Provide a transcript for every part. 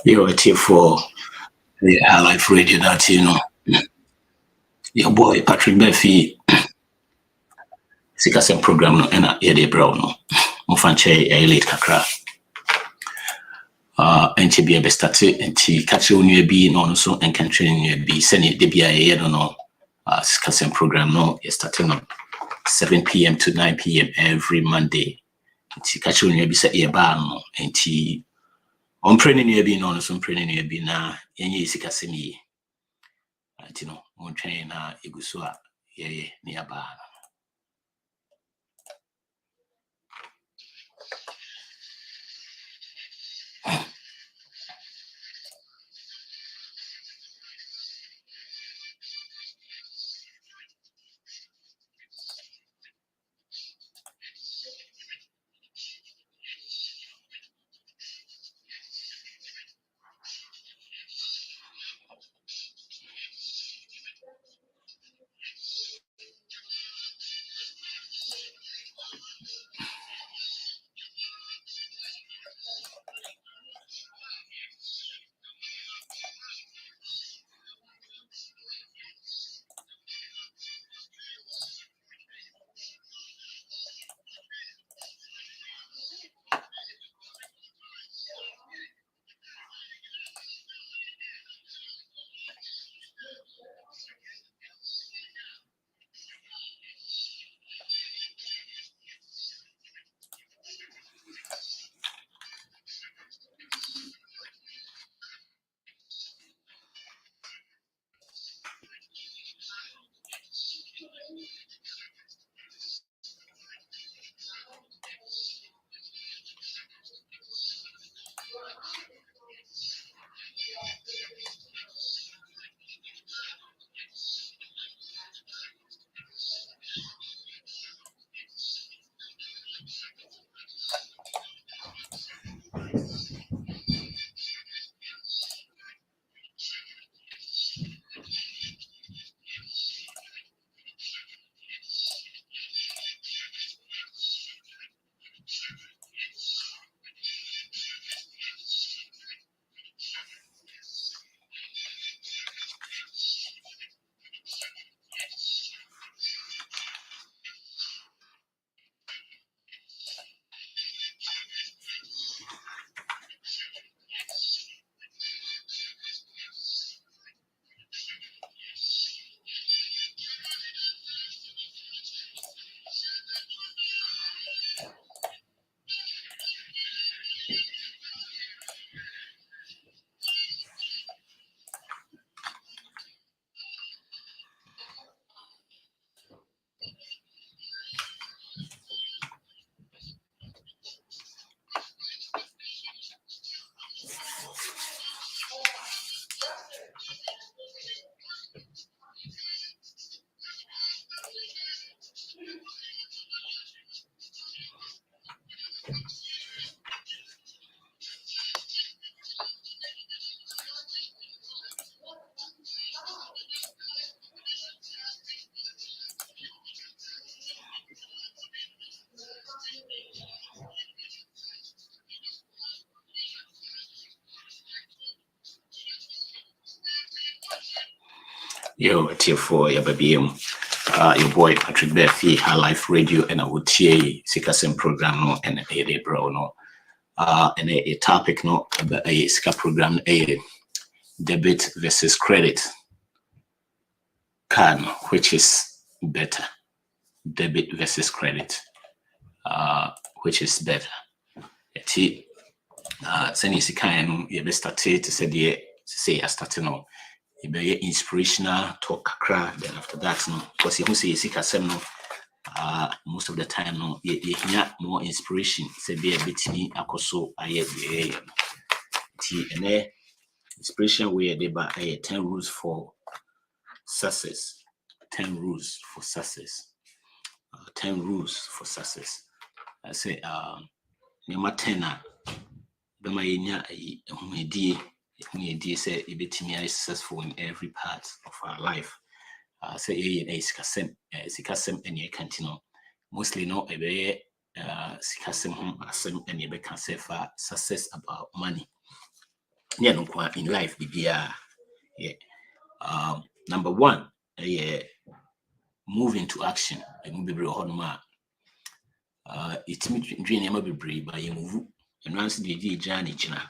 You're here for the High Life Radio that your boy Patrick Murphy Sikasem program no and Eddie Brown no Mufanche late kakra and to be a bestate and to catch you new be no so and can train you be sending the BIA no Sikasem program no is starting on 7 p.m. to 9 p.m. every Monday. To catch you new be set your bar no and to on training you be no so training you be na any Sikasem ye. On train Igusua nearby. Yo, here for your baby, your boy Patrick Murphy, High Life Radio, and I would hear Sikasem program no and a bro no. And a topic no about a Sika program a debit versus credit card, which is better. Debit versus credit, which is better. Send Sika and you best started to say I started no. It be inspirational talk crack. Then after that, no, because you say Sikasem no. Most of the time, no, you hear more inspiration. Say be a bit me, akoso aye and inspiration where they buy 10 rules for success. 10 rules for success. 10 rules for success. I say, number 10, Bema yenya humedi say ebetimi is successful in every part of our life. Say sikasem any continue. Mostly no ebe sikasem asem any be can say for success about money. in life bibia. Yeah. Number one, yeah, move into action. It's me dream never be brave by you move and once the journey jina.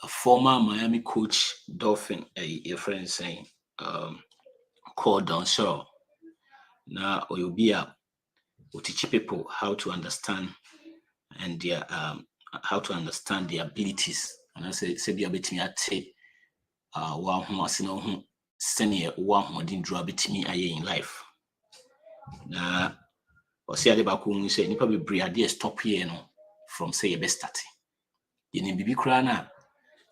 A former Miami coach Dolphin, a friend saying, called down Shaw. Now or you'll be a will teach people how to understand and their how to understand their abilities. And I say be a bit me at one who was no senior one who didn't draw bit me in life. Now or say about who say you probably bring idea stop here no from say a best starting. You need bibi crana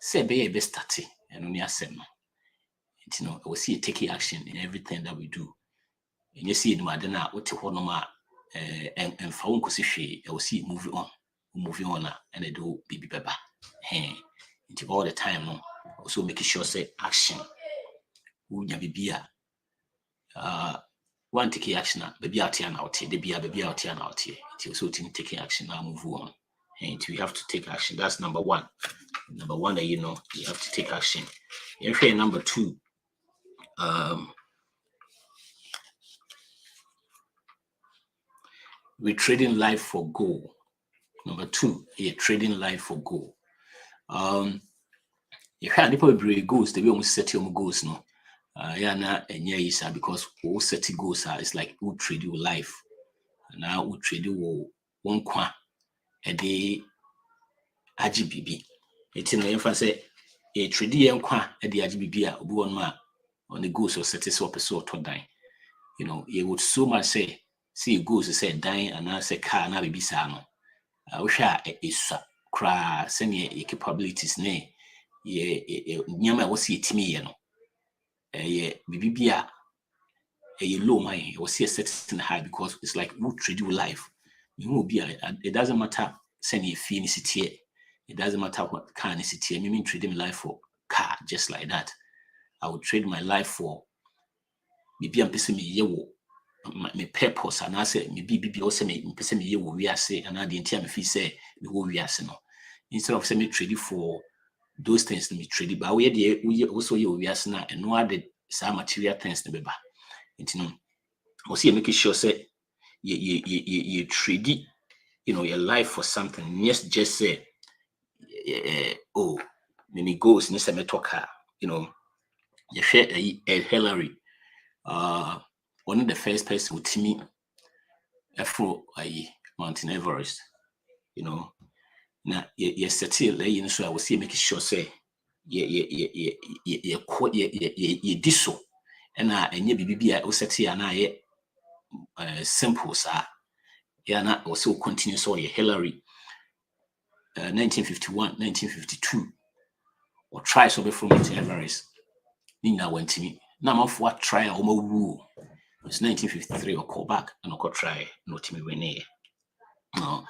say be a best starting and only asem. You know, we see taking action in everything that we do. And you see it madana what to honoma and found cosy I will see it moving on and I do bibi beba. Hey, into all the time no. Also making sure say action. Unya bibia one taking action baby out here now the baby out here now until so taking action now move on. And we have to take action. That's number one. Number one that you know you have to take action. And number two, we're trading life for goal. Number two, you're trading life for goal. You had people bring goals, they will almost set your goals no. Yeah, na and because all set goals it's like we trade your life. Now we trade you one kwa a day AGBB. It's in the infant say a trade yen kwa a day AGBB one ma on the goals or set up a sort of dying. You know, you would so much say, see goals to say dying and I say car na baby sano. I wish I is cry send your capabilities ne ye nyama was see to me, you know. Bibia a low mind or see a certain high because it's like we trade your life. You will be it doesn't matter send a fee city. It doesn't matter what kind of city. I mean trading my life for car just like that. I would trade my life for maybe I'm pissing me yewo my purpose and I say maybe also me pissing me yewo we are say and I didn't tell me if say me wo we are say no. Instead of saying me trade for those things to me trade but we also you we are say na and no added some material things to be back. You know, we see making sure say you trade you know your life for something. Yes, just say oh many goals in the talker, you know, you share a Hillary one of the first person with me Afro Mountain Everest, you know. Now you settle you so I will see making sure say you diso and you be I set and I simple sir. Yeah, na also continue so Hillary 1951, 1952 or try so before Mountain Everest. Nina went to me. Now I'm for try or more rule. It's 1953 or call back and I'll try no to me when here. No,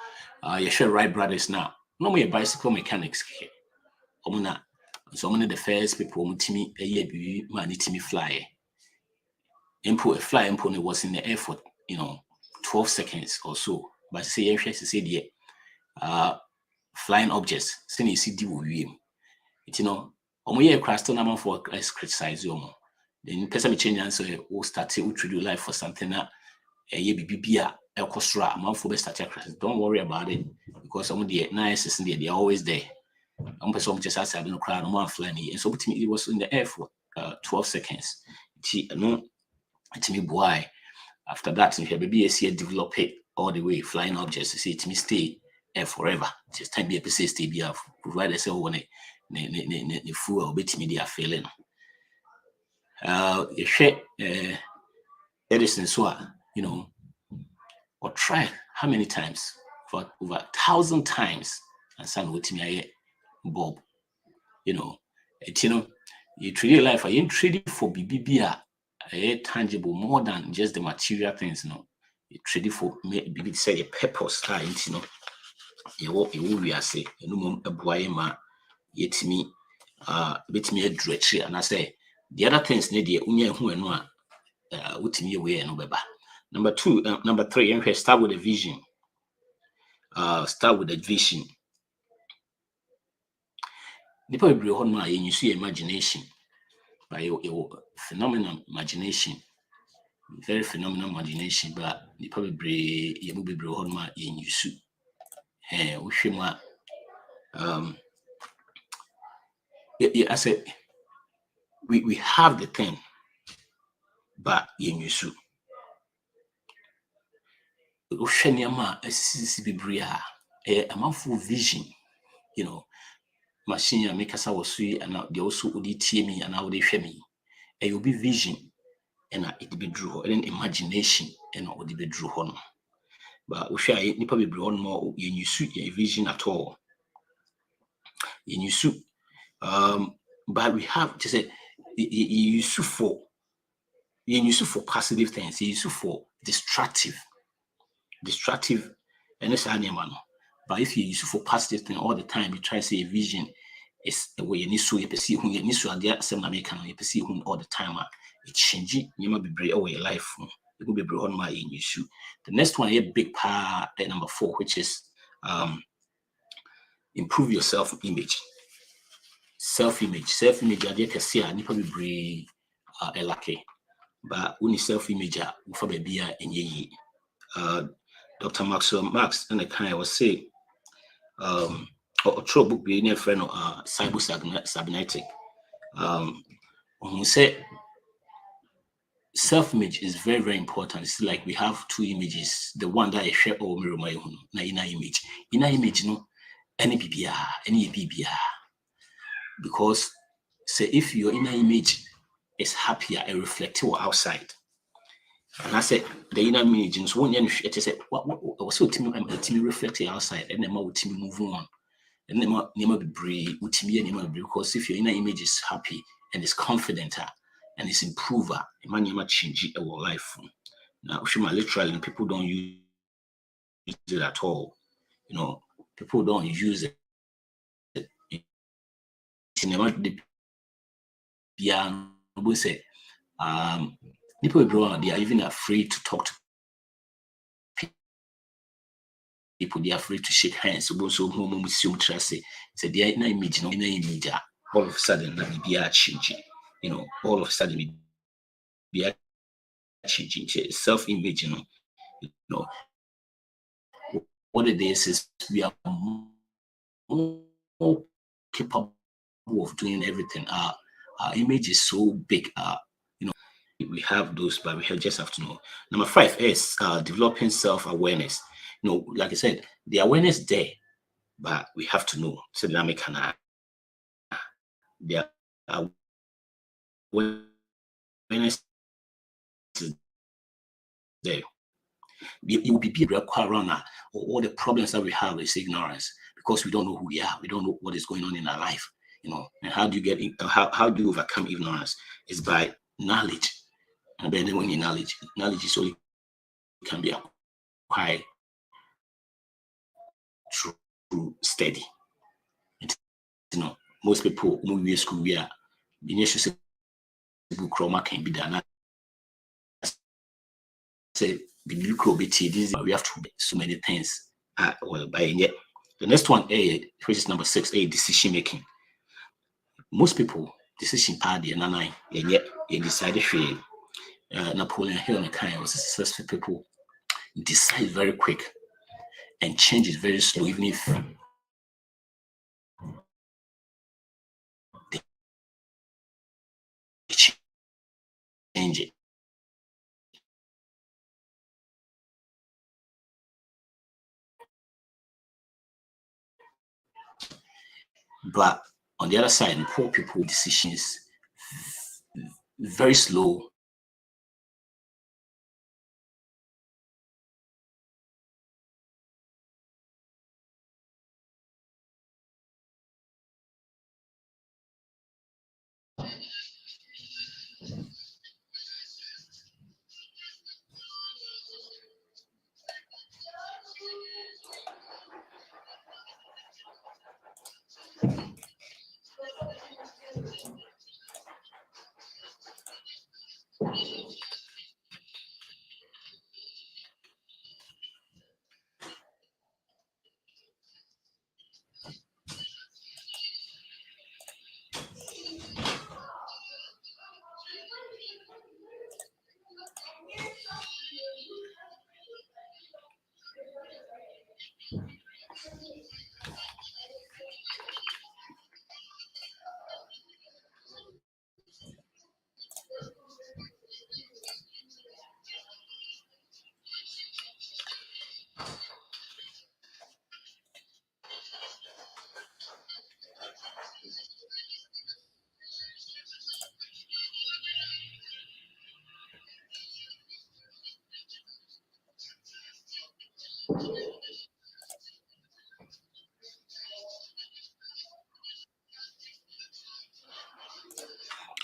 you share right brothers now. No more bicycle mechanics here. Omuna, so many the first people to me a year be man to me fly. Input a fly input was in the air for 12 seconds or so. But say if you say the flying objects, send you see do it omoye crash to number for criticize you. Then person me change answer we start to do life for something that bibia ekosra man for best start crash. Don't worry about it because some of the nice and they're always there. I'm person just as I don't cry no one flying and so it was in the air for 12 seconds. No to me boy after that if your baby see develop it all the way flying objects to see it me stay air forever. Just time be a stay be provided say when the fool bit me they are failing. Edison so or try how many times for over 1,000 times and son with me Bob. You treat your life you trade it for BBBA tangible more than just the material things, you trade it for maybe say a purpose, we are say a boy ma yet me bit me a dretch and I say the other things need the unya who and what me away no beba. Number two, number three, start with a vision. Start with a vision. nipa bebree hɔ no a yɛnyusu yɛ imagination, but yɛwɔ phenomenal imagination, very phenomenal imagination, but nipa bebree yɛmu bebree hɔ no a yɛnyusu. Wohwɛ mu a I said we have the thing, but yɛnyusu. Wohwɛ nneɛma a asisi bebree a ɛyɛ amanfoɔ vision, machine a mekasa wɔ so yi ana deɛ also wode tie me anaa wode hwɛ me, ɛyɛ obi vision ɛna ɛde bɛduru hɔ, ɛne imagination ɛna ɔde bɛduru hɔ no. But wohwɛ a nipa bebree hɔ no yɛnyusu yɛ vision at all. Yɛnyusu, but we have to say yɛnyusu for positive things, yɛnyusu for destructive and saa nneɛma no. But if you use it for positive thing all the time, you try to say a vision is a way you need to see who you need to idea some American you see who all the time it change you might be brave away your life. It will be brave on my issue. The next one, a big part, number 4, which is improve your self-image. Self-image, I can see I probably brave lucky, but only self-image for baby and ye. Dr. Maxwell Marx and the kind I was say or true book being a friend of cybernetic. Who said self-image is very, very important. It's like we have 2 images. The one that I share or mirror my own inner image. Inner image, any BBR, any BBR. Because say if your inner image is happier and reflective outside. And I said the inner image is one it is what was so to reflecting outside and then more to move on. And then never be brave, because if your inner image is happy and is confident and is improver, man never change our life. Now, literally, people don't use it at all. People don't use it. We say, people they are even afraid to talk to people. They are afraid to shake hands. So their inner image, all of a sudden, that be changing. All of a sudden, be changing. Self-image, what it is we are more capable of doing everything. Our image is so big. We have those, but we just have to know. Number 5 is developing self-awareness. Like I said, the awareness there, but we have to know. So dynamic the awareness is there. It will be around all the problems that we have is ignorance, because we don't know who we are. We don't know what is going on in our life. And how do you get how do you overcome ignorance? Is by knowledge. And then when you knowledge is only can be acquired through study. Most people move to school where the book chroma can be done. Say the book we have to do so many things. Well, by yet the next one, which is number 6, decision making. Most people decision party and nine, and yet they decided Napoleon Hill and kind was successful people decide very quick and change it very slow, even if they change it. But on the other side, poor people decisions very slow.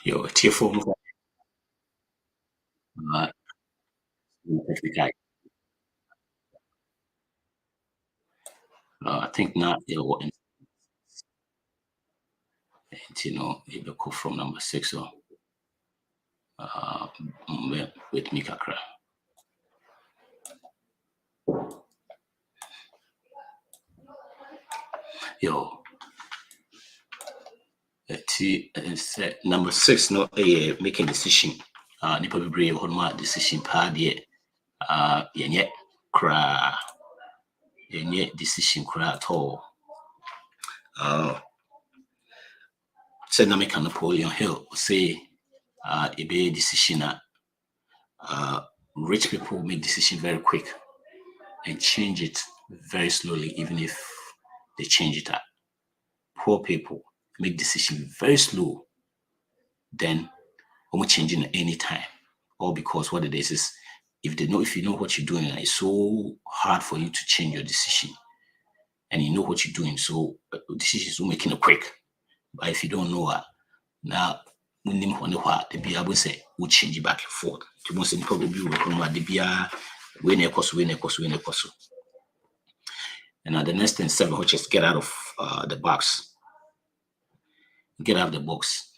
Yo, tier four. Technical. I think now they were, it will go from number 6. So, with me, Kakra. Yo, number 6, no, making decision. Nipa bebree hɔ nom a decision paa deɛ yɛnyɛ koraa, yɛnyɛ decision koraa at all. Said na meka Napoleon Hill say a big decision rich people make decision very quick and change it very slowly, even if they change it up. Poor people make decision very slow, then almost changing at any time. All because what it is if you know what you're doing, it's so hard for you to change your decision. And you know what you're doing, so decisions will making it quick. But if you don't know now the be able say will change it back and forth. To most probably be the beer when and the next thing 7, which is get out of the box. Get out of the box.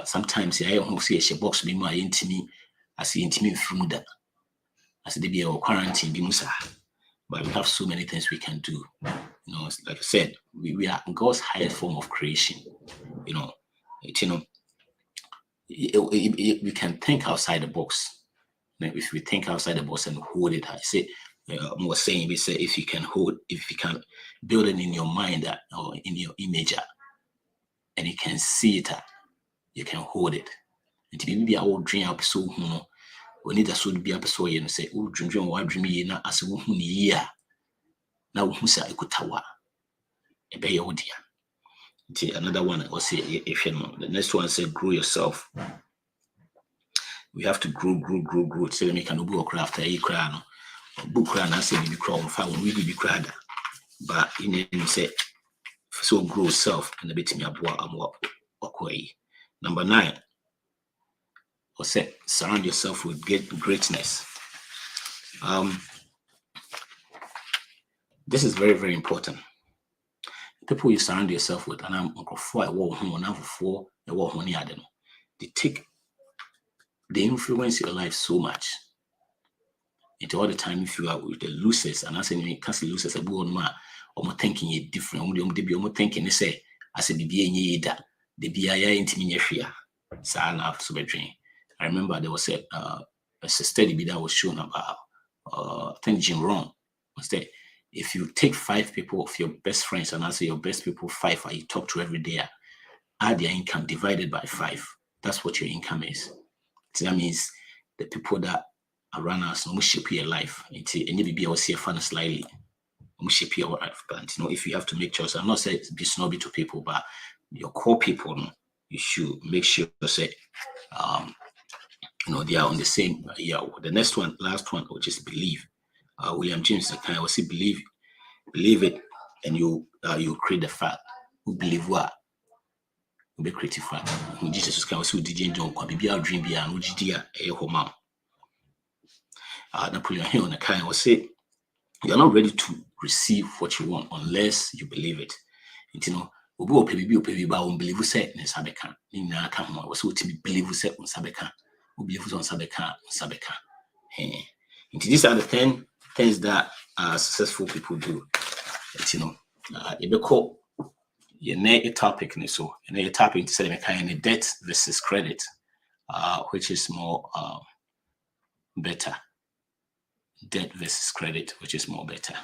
Sometimes I don't see a box be more intimate. I see intimate from that. As the be our quarantine be musa. But we have so many things we can do. Like I said, we are God's highest form of creation. We can think outside the box. If we think outside the box and hold it, I say, more saying, we say, if you can build it in your mind or in your image, and you can see it, you can hold it. And maybe I will dream up so, we need a soul be up so, say, oh, dream, what dream ye na as a woman year. Now, who's a kutawa? A bay oh dear. Another one, I will say, if you know, the next one said, grow yourself. We have to grow. So we can do a craft a crown. Book crown, I say, be crown, found really be crowd. But in the say, so grow self and a bit me up what Number 9, or say, surround yourself with greatness. This is very, very important. People you surround yourself with, and I'm for a war home for a war home, they influence your life so much. It's all the time if you are with the losers, and I say you can't see losers a good man, or thinking it different, almost thinking they say, I say, be that the BIA intimidation. I remember there was a study that was shown about, I think Jim Rohn was there. If you take 5 people of your best friends and I say your best people 5 you talk to every day, add their income divided by 5. That's what your income is. So that means the people that are runners no shape your life. And you be able to see a fun slightly. Shape your life. But if you have to make choices, I'm not saying be snobby to people, but your core people, you should make sure say they are on the same. The next one, last one, which is believe. William James kind of say believe it, and you create the fact. Who believe what? Who be creative fact. Jesus kind of say DJ John can be our dream be an ujidia a home. Napoleon Hill on the kind of say you're not ready to receive what you want unless you believe it. Obi o pebi ba o believe say ne sabeka. Ni na aka ho was so to believe say on sabeka. O believe on sabeka. These are the 10 things that successful people do. A topic so a topic to say kind of debt versus credit, which is more better. Debt versus credit, which is more better.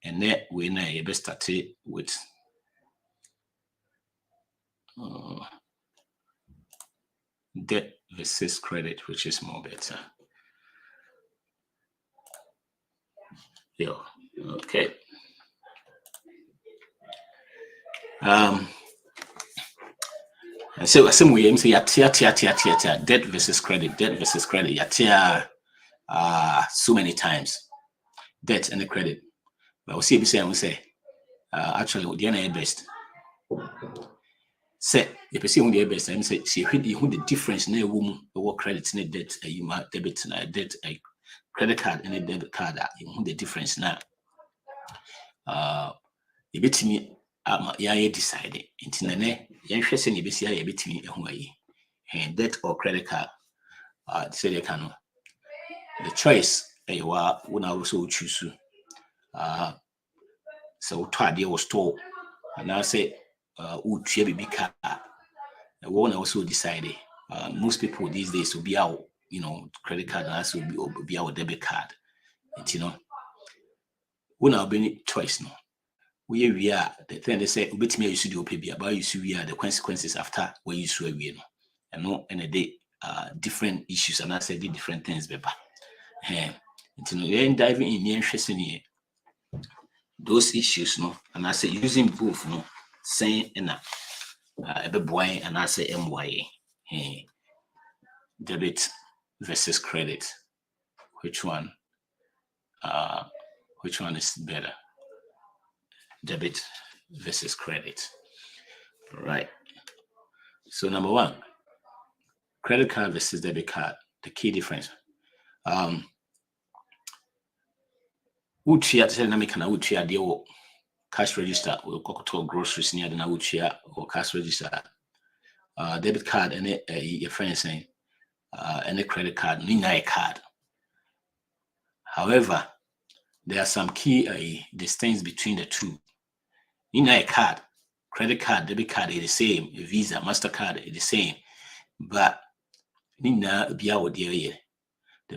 And then we know you best start with debt versus credit, which is more better. Okay. And so some way say debt versus credit, so many times. Debt and the credit. But we'll see if we say actually the best. say you perceive the best time say see who the difference na woman or credit na debt you ma debit na debt credit card and a debit card who the difference na you bet me ya decide into ne yan hwɛ sɛ ne besi ya betimi ehu ayi debt or credit card say they can the choice you are when I also choose so try was store and I say utua bibi card one also decided most people these days will be out credit card and also will be our debit card when I'll be choice no we are the thing they say ubit me you should do pay about you we are the consequences after where you swear we and no and a day different issues and I said different things beba then diving in the interest in those issues no and I say using both no saying and boy and I say MYA debit versus credit which one is better? Debit versus credit. Right. So number one, credit card versus debit card. The key difference. Utia tell na make na utia deal cash register or cocoa groceries near the utia or cash register. Debit card and your friend saying and a credit card, a card. However, there are some key distinctions between the two. In a card, credit card, debit card is the same, Visa, MasterCard is the same, but the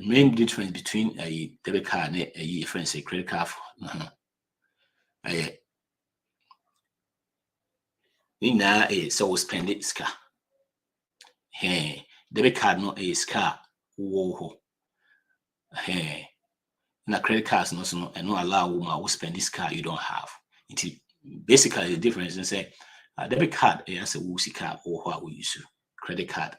main difference between a debit card and a friend say credit card so spend it ska. Hey, debit card no a ska whoa. Hey, na credit cards no and no allow woman who spend this card you don't have. Basically the difference is say debit card as a wusi card or what we use credit card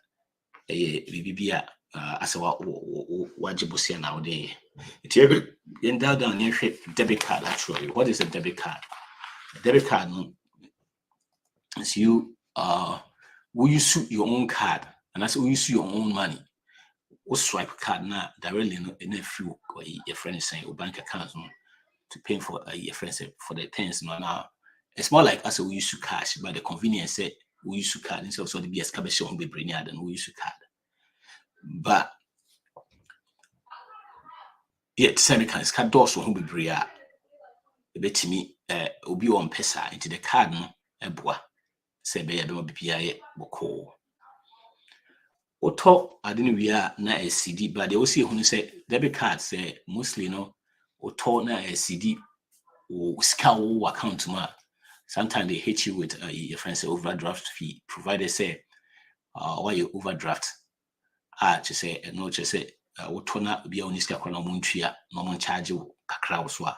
BBB as a wajibusia nowadays. In down debit card actually. What is a debit card? A debit card is you will use your own card and that's will use your own money. Or swipe card now directly in a few or your friend saying your bank account to pay for your friends for the things now. It's more like as we use to cash, but the convenience say we use to card instead of so the BS cabin be bring and we use to card. But yet semi-cans card doors won't be bria. A bit to me will be on pesa into the card no a bois. Say be a BPI boko. Or talk I didn't we are not a CD, but they will see who say debit card say mostly no or talk na a CD or scour account to ma. Sometimes they hit you with your friends overdraft fee, provided say why you overdraft. To say no, just say what turn up be on this corner muntria, no one charge you kakra oswa,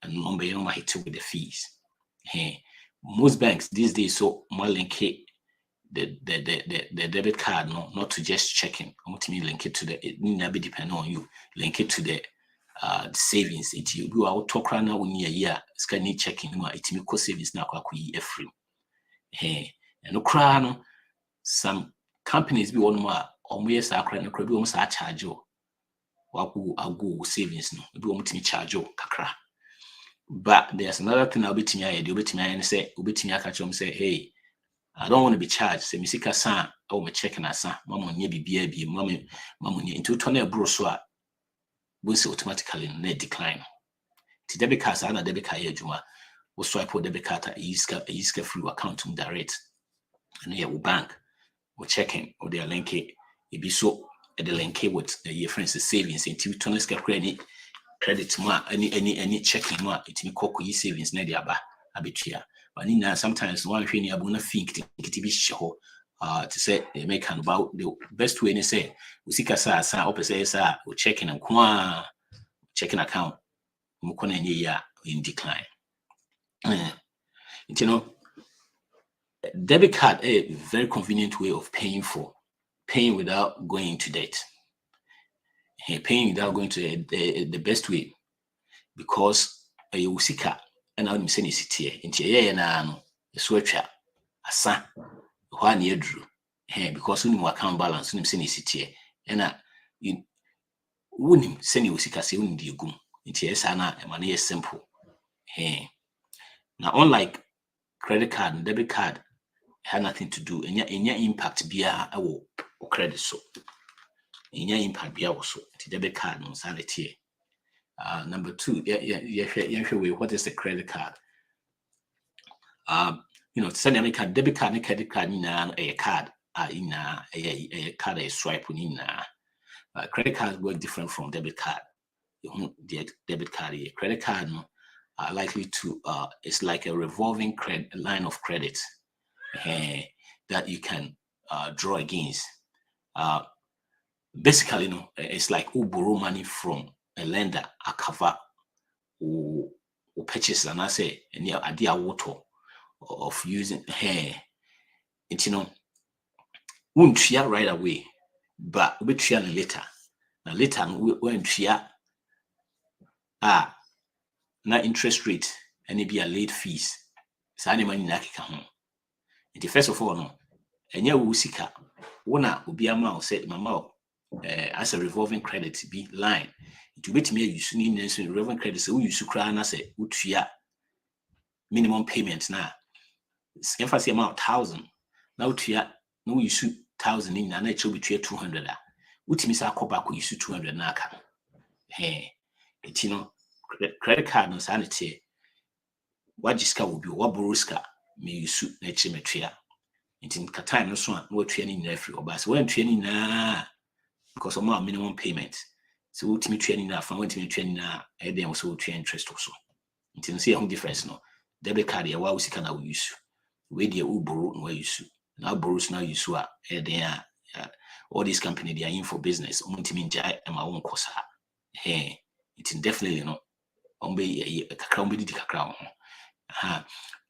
and number you might hit you with the fees. Hey, most banks these days so more link the debit card not to just checking. I want to link it to it need not be dependent on you. Link it to the savings. It you do our talk right now when you're year scanning checking it me cost savings now free. Hey, and no crown some companies be one more or yes I cry no could be almost charge you. I'll go savings no be almost me charge you kakra. But there's another thing I'll be to me do bit me and say ubit me catch them say hey I don't want to be charged. Say, Missika san, oh, my checking as son, mamma, ye be mammy, into Tony Brosua will automatically net decline. To debit cards, and a debit card, Juma, will swipe or debit card at Iska free account to direct. And here will bank or checking or their link it be so at the link with your friends' savings into Tony's credit ma any checking ma, it me cocoa savings, Nediaba, Abitria. But sometimes one thing you want to think to be sure to say they make about the best way they say we see kasa sa we checking and checking account in decline. You know, debit card is a very convenient way of paying without going into debt. Paying without going to the best way because you see and I'm saying it's here in no sweater asa ho na edru because unim account balance unim se ne sitie ena unim se ne osika se unim de egum nti esa na e ma na simple now unlike credit card and debit card had nothing to do and your impact bia or credit so in your impact bia also the debit card no sanity. Number two, what is the credit card? Send any card, debit card and credit card in a card in a card a swipe in credit cards work different from debit card. The debit card, a credit card no are likely to it's like a revolving line of credit that you can draw against. Basically, it's like who borrow money from a lender, a cover, or purchase, and I say, any idea water of using hair. It's won't share right away, but we share later. Now later, we won't share. Na interest rate and it be a late fees. So any money na kika ho. The first of all, no, enya wo sika. Wona obi ama say mama as a revolving credit be line. It will be me use ni revolving credit so we use kra na say utua minimum payment na. Emphasis amount 1,000. Now utua no use 1,000 in na it will be 200. Utimi sa akoba ko use 200 na aka. Credit card no sanity. What jiska will be what boruska me use na chimetria. It in time no so no training na free obas when training na because of my minimum payment. So ultimate training na from ultimate training na then also train interest also. It in see how difference no. Debit card ya wa usika na we use. We dey borrow no use. Now borrows now use then all these companies they are in for business. Ultimate jai my own cost. It's definitely kakra.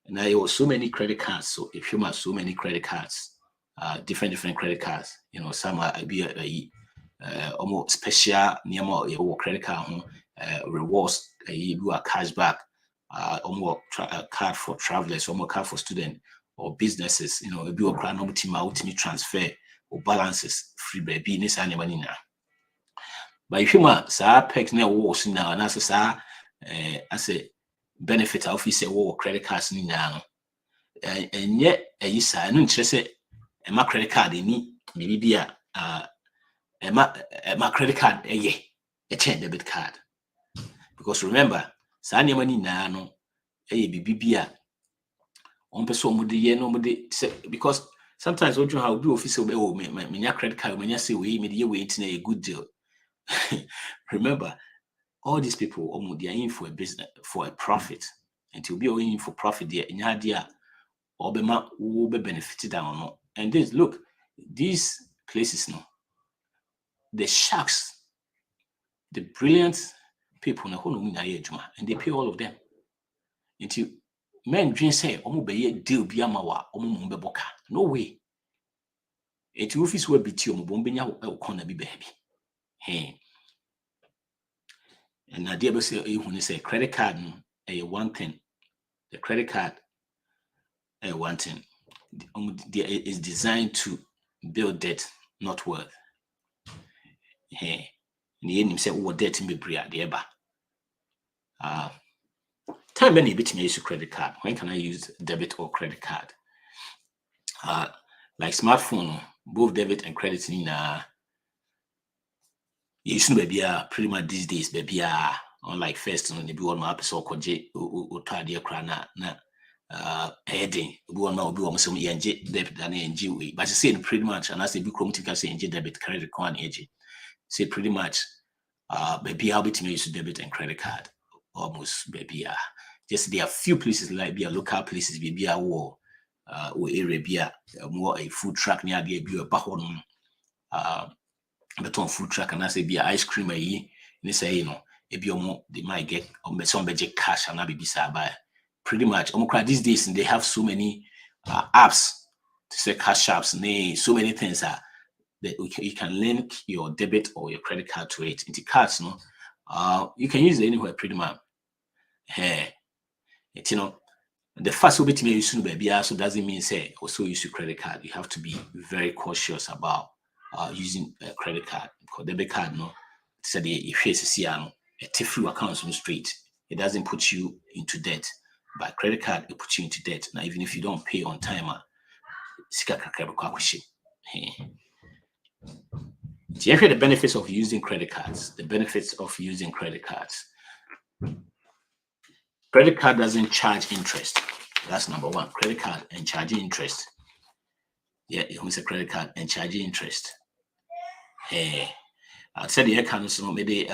Now there were so many credit cards. So if you have so many credit cards, different credit cards, some are be almost special near your credit card, rewards, you do a cashback, almost card for travelers, almost card for students or businesses, if you are ultimate transfer or balances free baby in this animal. But if you want pegs near walls now, and as a benefit office war credit cards now, and yet a I don't interest my credit card in maybe be my credit card a chain debit card. Because remember, Sanya money now a BBA on person would the nobody because sometimes what you have do officer my credit card when you say we immediately waiting a good deal. Remember, all these people they are in for a business for a profit, and to be in for profit there in idea or be benefited or not. And this look, these places now, the sharks, the brilliant people and they pay all of them. Until men dream say deal be no way. It office will be to corner be baby. And I dare say when you say credit card one thing, the credit card one thing is designed to build debt, not wealth. And say what debt in be bria the eba. Time many bit me use credit card. When can I use debit or credit card? Like smartphone, both debit and credit in you should be pretty much these days, baby. Unlike first, maybe one more episode called J or Tadia Crana, heading, one more be almost some debit than NG. But you say pretty much, and as they become to say NG debit, credit card, AG. Say pretty much, baby, I'll be to use debit and credit card almost, baby. Just there are few places like be a local places, baby, or area be more a food truck near the be a bahon. But on food truck and I say be ice cream they say if you more they might get some budget cash and be beside by pretty much these days and they have so many apps to say cash apps and so many things that you can link your debit or your credit card to it into cards you can use it anywhere pretty much The first will be to me use baby also doesn't mean say also use your credit card. You have to be very cautious about using a credit card because debit card no said if you see a few accounts on straight, it doesn't put you into debt. But credit card it puts you into debt. Now even if you don't pay on time, you hear the benefits of using credit cards. The benefits of using credit cards. Credit card doesn't charge interest. That's number one. Credit card and charging interest. Yeah, it was a credit card and charging interest. Hey, I said the account so maybe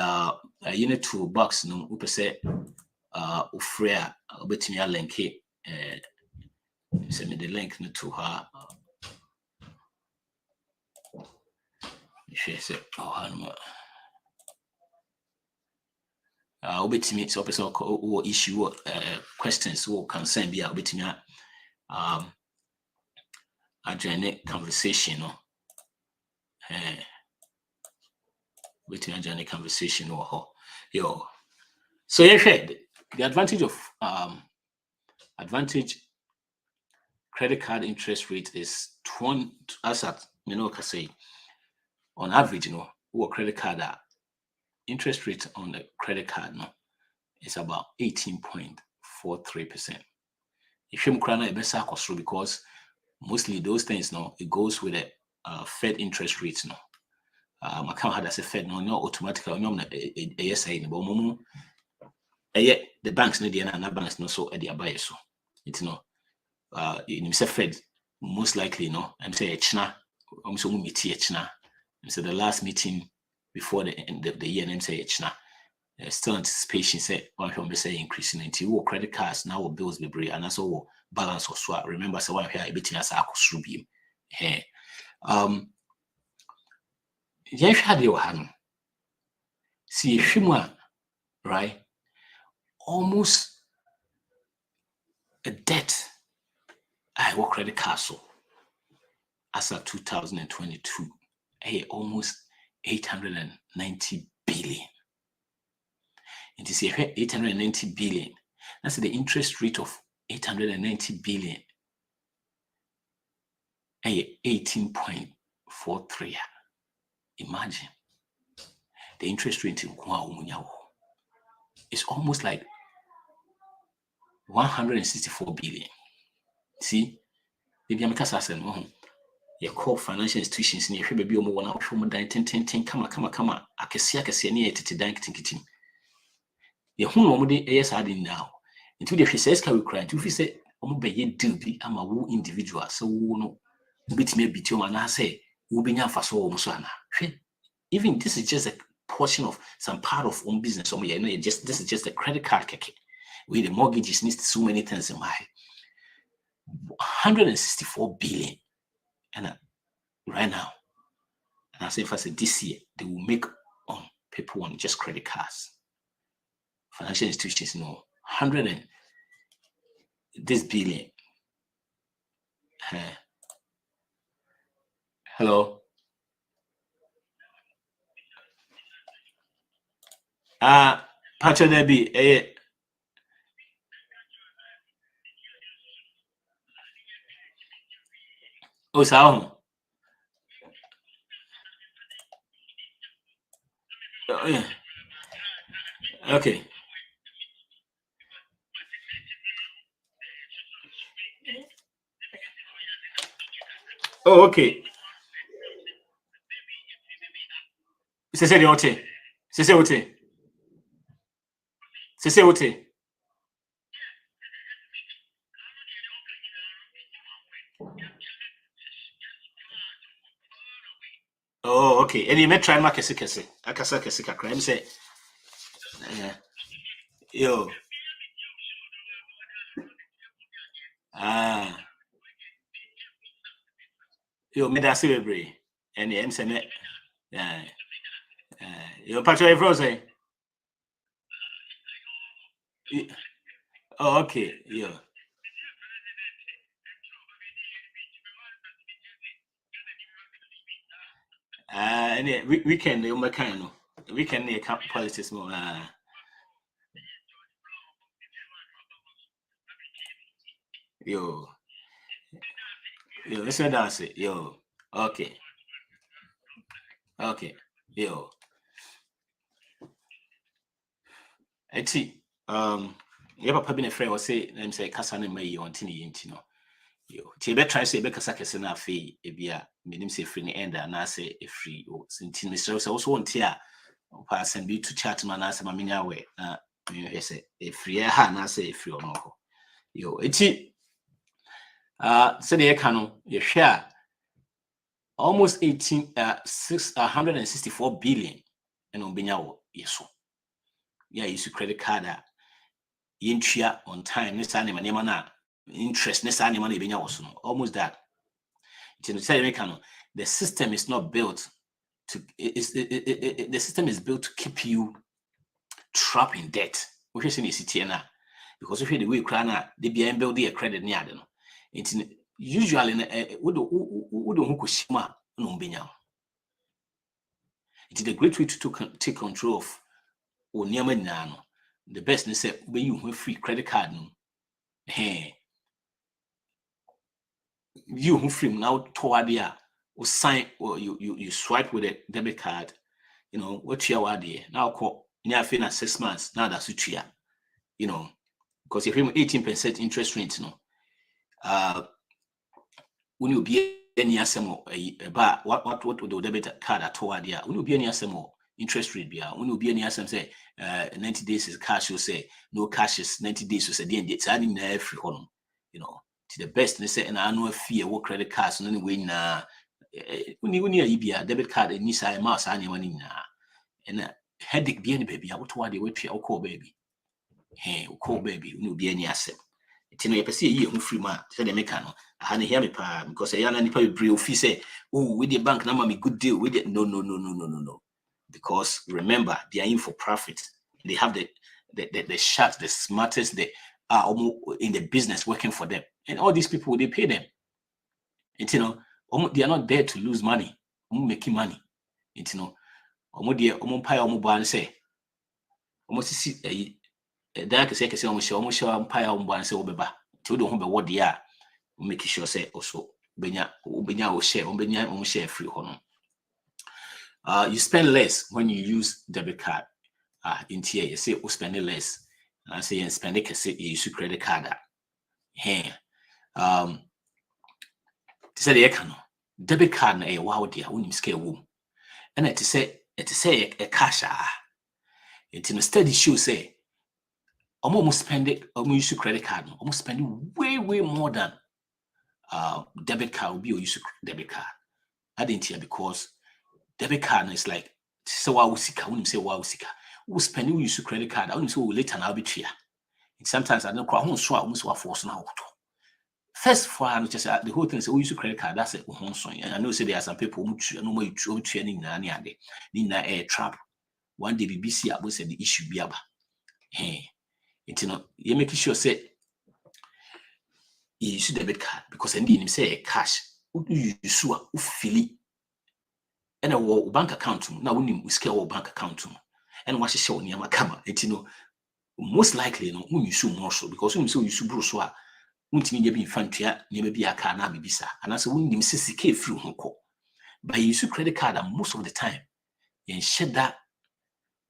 unit $2 no upe say free obetimi a link send me the link no to her. She said, oh, obetimi so person or issue or questions or concern be obetimi a join conversation no waiting a join conversation or yo. So yeah, the advantage of credit card interest rate is as at can say on average, what credit card interest rate on the credit card is about 18.43%. If you crana a because mostly those things it goes with the Fed interest rates my account had as a Fed no automatically yes but the banks need the banks no so at the buy so it's you say Fed most likely I'm say China so China. So the last meeting before the end of the year, and say China still anticipation say one from say increasing into credit cards now or bills be brave and also balance or swap. Remember, so one here a bit as a beam. Hey, yeah, had your hand. See, Shimwa, right? Almost a debt. I work credit card so as of 2022. Hey, almost 890 billion. It is 890 billion. That's the interest rate of 890 billion. 18.43. Imagine the interest rate in it's almost like 164 billion. See, maybe I'm you call financial institutions near baby or one out from 10 come I can see any tinkiting. The whole is adding now. Into the says can we cry to say deal be I'm a individual so no bit me bit you and I say will be for so even this is just a portion of some part of own business. So this is just a credit card keke. With the mortgages needs so many things in my 164 billion and right now. And I say if I say this year they will make on people on just credit cards. Financial institutions 100 and this billion. Hello. Pacha Debbie, oh, so yeah. Okay. Oh, okay. C'est what? C'est what? C'est what? Oh, okay. And you may try market kese. Akasa kese kakra. I'm say, yo. Yo, me da se bebre. And I'm saying, yo, Patrick Frozen. Oh, okay. Yo. And weekend, you make kind of weekend, you can't politics more. Yo, let's dance it. Yo, okay. Yo. Yeah, papa been a friend was say, let me say, Cassandra may you want to know. Yo, Tibet try say, Becca Sakasana fee, a beer, meaning say free end, and I say a free, or Sintin Mr. also want here, or pass and be to chat man as a mamina way. You say, a free air, and I say a free or no. Yo, it's said the cano, you share almost 164 billion and on Benyawo, yes. Yeah, you use credit card. Intia on time, this animal na interest, this animal also almost that. The system is not built to the system is built to keep you trapped in debt. Which is in the city now. Because if you the way crana, they be build their credit near them. It's usually would shima no binya. It is a great way to take control of Onyama. The best they say when you have free credit card no. Hey, you who free now toward there or sign or you swipe with a debit card, you know what you are there now call near 6 months now that's what you know, because if you have 18% interest rate, when you be any asemo about what would the debit card at toward there when you be any asemo interest rate be when you be any asem say 90 days is cash, you say no cash is 90 days, you say the end it's adding every home, you know. To the best, they say an annual fee or credit cards, and anyway, when you be a debit card and Nisa a mouse annual and a headache be any baby. I would want the way to call baby. Hey, call baby, no be any asset. It's in a see you free man, said the mechano. I hadn't hear me pa because I ain't probably brief fee say, oh, with the bank number, me good deal with it. No. Because remember, they are in for profit. They have the sharp, the smartest, they are almost in the business working for them. And all these people, they pay them. And you know, they are not there to lose money. Making money. And you know, pay say, almost see a dark second almost pay say obeba. To the home what they are, make sure say also Benya will share free honor. You spend less when you use debit card. In here, you say you spend less. And I say you spend it you use credit card. Hey. To say the econo debit card na a wow dear when scale womb. And it say a cash it in a steady show say almost spend it use credit card, almost spending way more than debit card will be or use debit card. I didn't hear because debit card is like so wow sika when you say wow sika. We spend we use credit card, I wouldn't say later now be here. Sometimes I don't cry almost force now. First for just the whole thing is we use credit card. That's it. And I know say there are some people who know you training in a trap. One day BBC about say the issue be about. Hey, you know, you make sure say you use debit card because indeed him say cash. You use feel and a bank account now when we scale our bank account and what show near my camera. You know, most likely no when you use more so because when you so use bro untimi be infantia ne be aka na bibisa and as when nim sisike free honko but you use credit card and most of the time yen sheda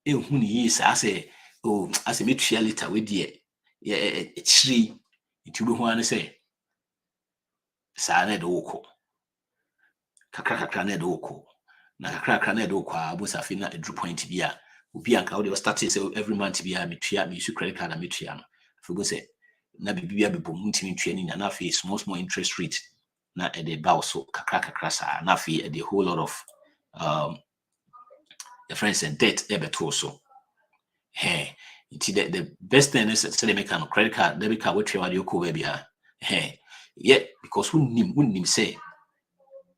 ehun ni is say oh as a metua later we there e chiri it be ho an say sa na de woko kakra na de woko na kakra na de woko abusa fi na edru point bia obi anka we start say every month bia metua me use credit card and metua no for go say na bibia be bom ntimi twani na fe small interest rate na e dey bow so kakra sa na fe a whole lot of the friends and debt ebeto so hey the best thing is say make an credit card debit card what you are ko baby ha hey yeah because when nim say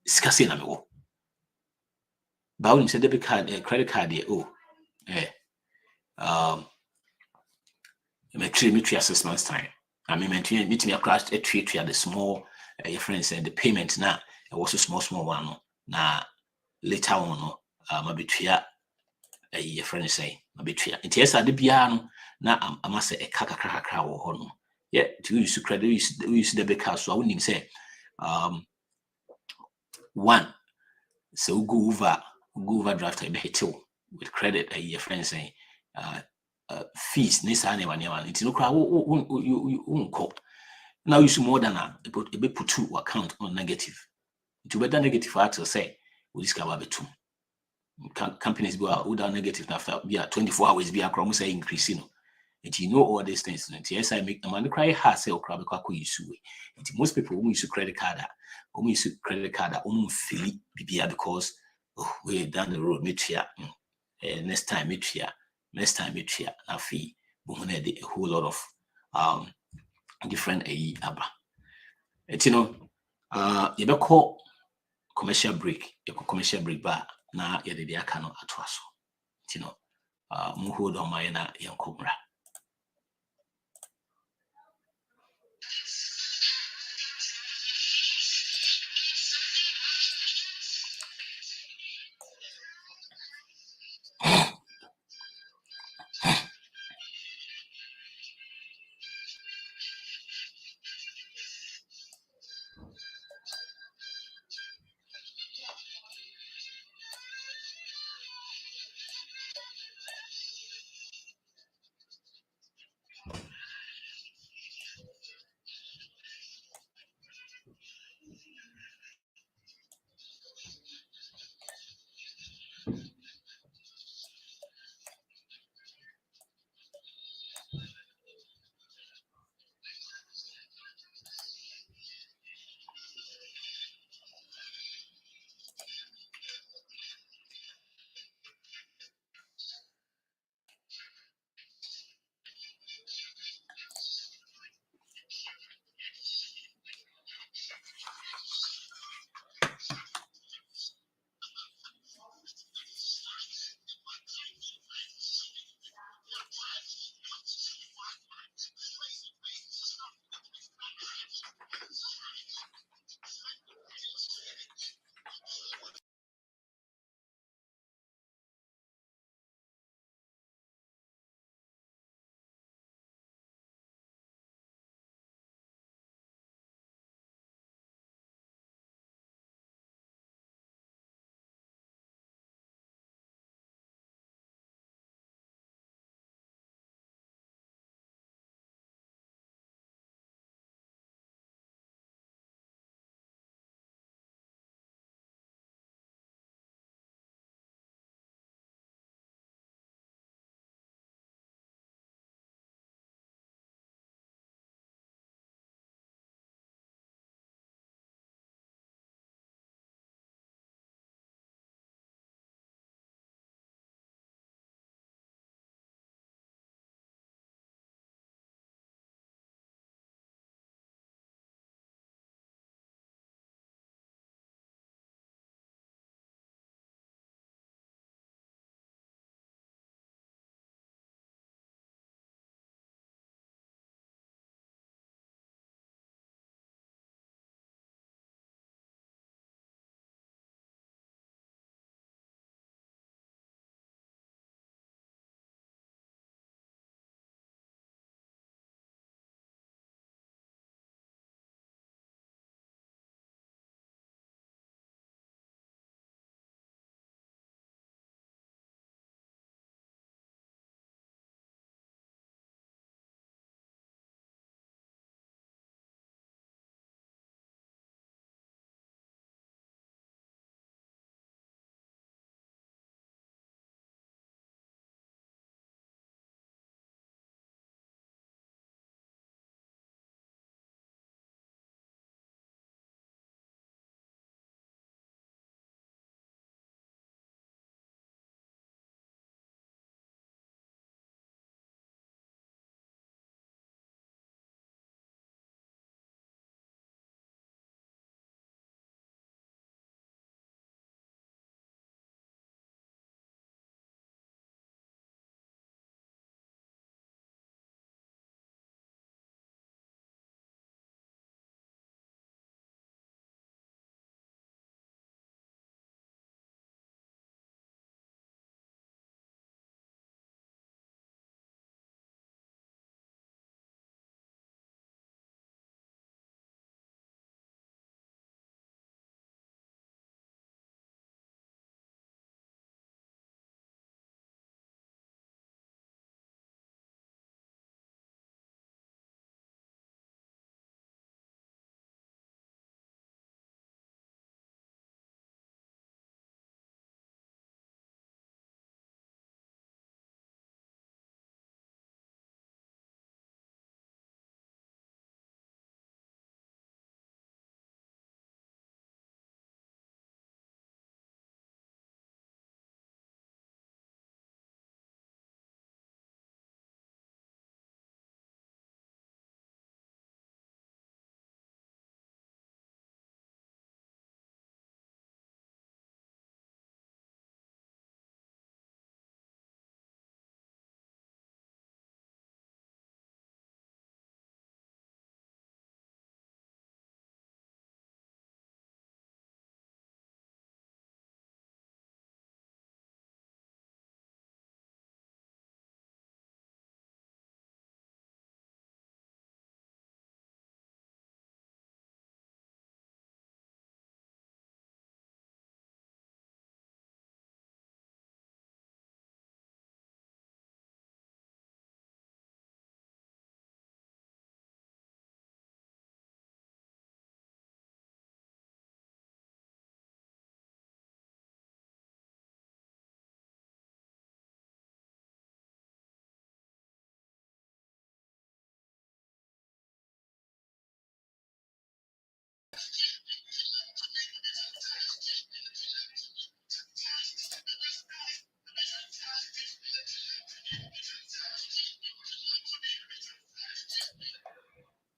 skase na me wo ba when say debit card credit card there oh me treat 6 months time. I mean, meet me across a treat the small your friends and the payment now. It was a small one. Now later on, my between your friends say, my between. It is at the piano. Now I must say a kaka or honor. Yeah, to use credit, use debit card. So I wouldn't say, one, so go overdraft a bit with credit. Your friend saying, fees. This anyone, it's no crowd. You now you see more than a put two account on negative. To better negative for to say, we discover two. Companies go out without negative after 24 hours be a say increasing. And you know all these things. And yes, I make the money cry hard sell crab use. And most people who use credit card, feel because we're down the road, next time a fee, a whole lot of different aba. And you call commercial break, bar na yɛde de aka no atoa so nti no mo hold on my na yɛnkɔmmra.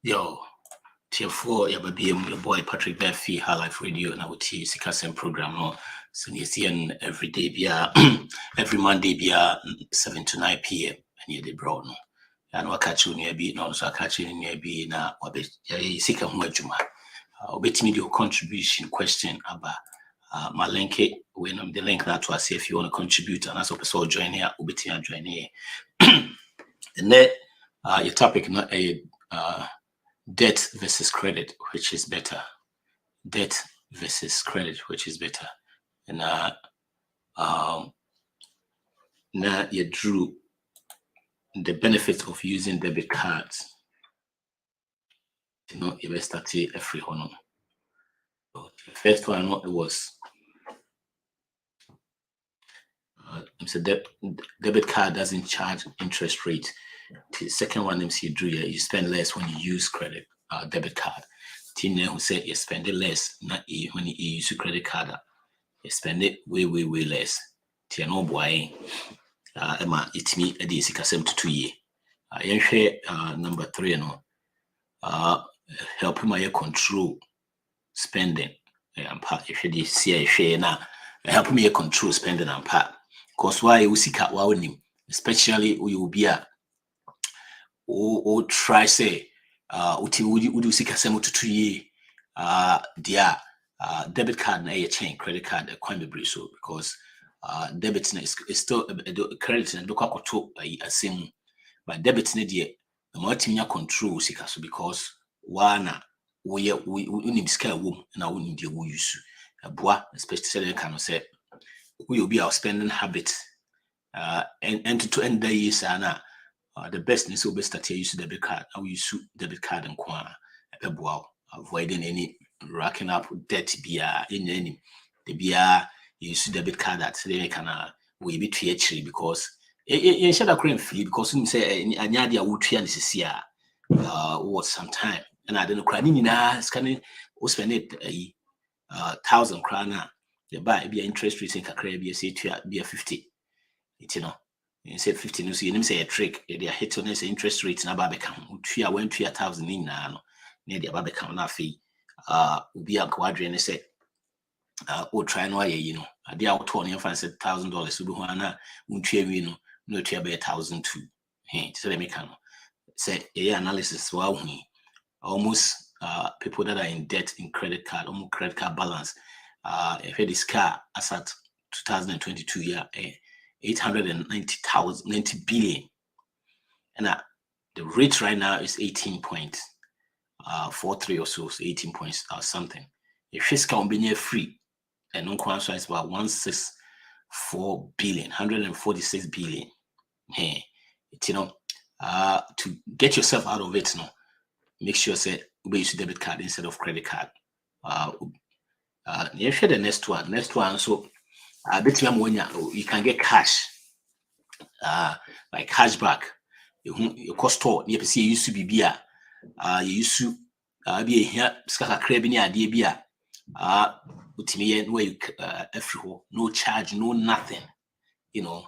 Yo, tier 4, your baby, your boy Patrick Murphy, High Life Radio, and I will see Sikasem program. No, so you see every day, every Monday, 7 to 9 p.m. and you're the broad. No, and what catch you near be, no, so I catch you near be now, what be, Sika Mwajuma. Obet me your contribution question about my link when I'm the link that to say if you want to contribute and as also join here, obet join here. And then your topic not a debt versus credit, which is better. Debt versus credit, which is better. And now you drew the benefit of using debit cards. You know, you start a free honor. So the first one it was so debit card doesn't charge interest rate. The second one you drew, you spend less when you use credit debit card. Tina who said you spend it less, not when you use a credit card, you spend it way less. Tina no boy, Emma, it's me a DC Casem to 2 years. I share number 3, help my control spending. And part if you see a share now, help me control spending and part. Because why you see cat wow him, especially we will be a or try say would you see Casem to 2 years dear debit card na chain credit card quite be so because debit is still credit and look a same but debit na the more control sika so because one we need scale wom na we need we use boa especially kind of say we will be our spending habit and to end the years the best is to start to use debit card. I will use debit card and avoiding any racking up debt in any the beer use debit card that they can we be actually because you should have fee because you say anyadi would try this year was some time and I don't know crying scanning or spend it 1,000 krana the buy be interest rate in kakra be say be a 50 it you know you say 50 you see you say a trick they are hit on this interest rate na ba become 1,000 in na near the ba become na fee be a quadrant say or try no you know ade out $20 $1,000 so be na untwa wi no no twa be 1,002 so let me can say analysis wow almost people that are in debt in credit card almost credit card balance if this car as at 2022 year 890 billion and the rate right now is 18.43 or so 18 points or something if fiscal be near free and non-qualified is about 164 billion 146 billion hey you know to get yourself out of it make sure say we use debit card instead of credit card you share the next one so you can get cash like cashback you cost store you see used to be beer you used to be here skaka crab ni ade bia utimi where you no charge no nothing you know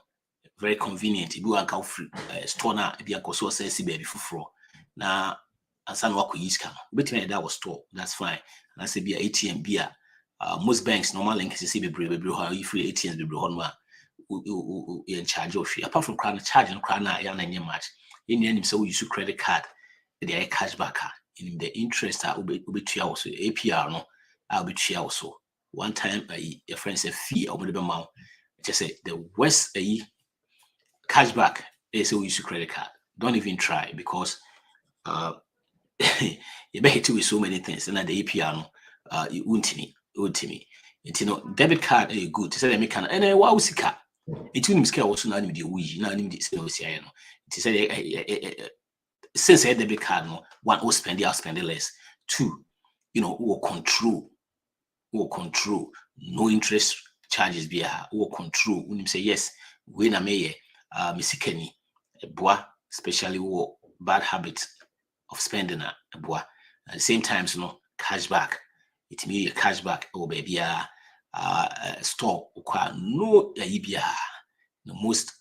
very convenient if you want free store na bia koso say si baby fufuro na ansan wako yiska betime that was store that's fine and I say be ATM bia most banks normal link is be how you free ATMs be you in charge of apart from crown charging crown ya na much in any so we use credit card the cashback in the interest will be also APR no I'll be also one time a friend said fee or whatever amount just say the worst cashback is we use credit card don't even try because you bet it with so many things and at the APR no you won't me you know debit card is good to say they make and then wow sika it will scale also na the we na the say no it say since a debit card no one will spend it, I'll spend it less. 2 you know will control no interest charges be will control when you say yes we na me misikeni boa especially bad habit of spending a boa at the same time no cashback it means cashback or baby store no the most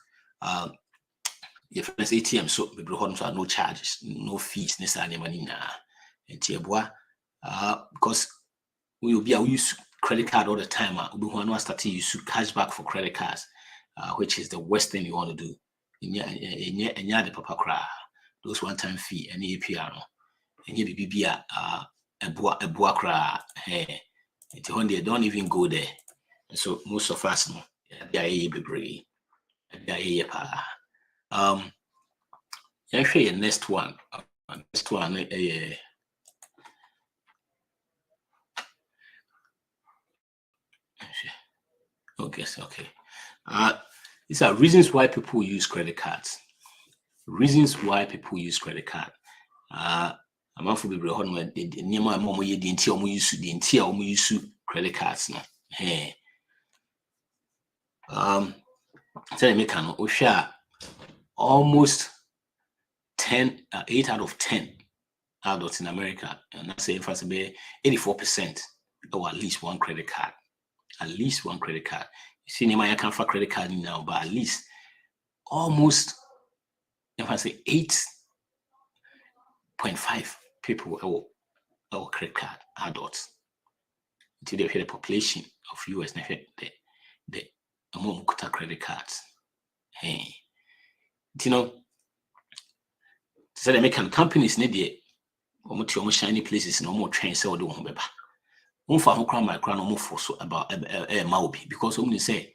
your friends ATM so we no charges no fees necessarily money nti eboa because we will be use credit card all the time. We want to start to use cashback for credit cards, which is the worst thing you want to do. In the papa cry, those one-time fee and APR, and you be a boa cry. When they don't even go there, and so most of us know they are be actually next one. Next one, okay. These are reasons why people use credit cards. Reasons why people use credit card. I'm not for people who are near my mom, you didn't use credit cards. No, hey, tell me, can almost 8 out of 10 adults in America, and I say for 84%, or at least one credit card. At least one credit card. You see, I can't find credit card now, but at least almost, if I say 8.5 people our credit card adults. Until they the population of US, the amount of credit cards. Hey, you know, so the American companies need the almost shiny places, no more trains, so do one. For who crown my crown almost for so about Maubi because only say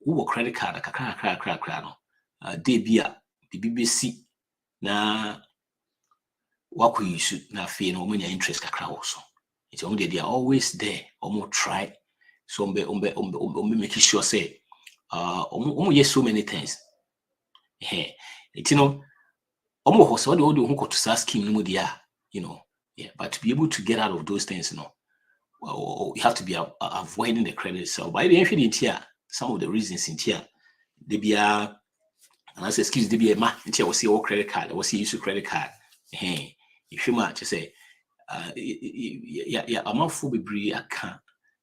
who credit card they be a BBC na what we use na fee no many interest kakra also. It's only they are always there, almost try so make sure say yes so many things. It's you know almost what do who to start scheme no dia, you know. Yeah, but to be able to get out of those things, you know, well, you have to be avoiding the credit. So by the end of here, some of the reasons in here, they be and I say, excuse they be a man until I see all credit card, I will see use credit card. Hey, if you might just say, I'm not full be a can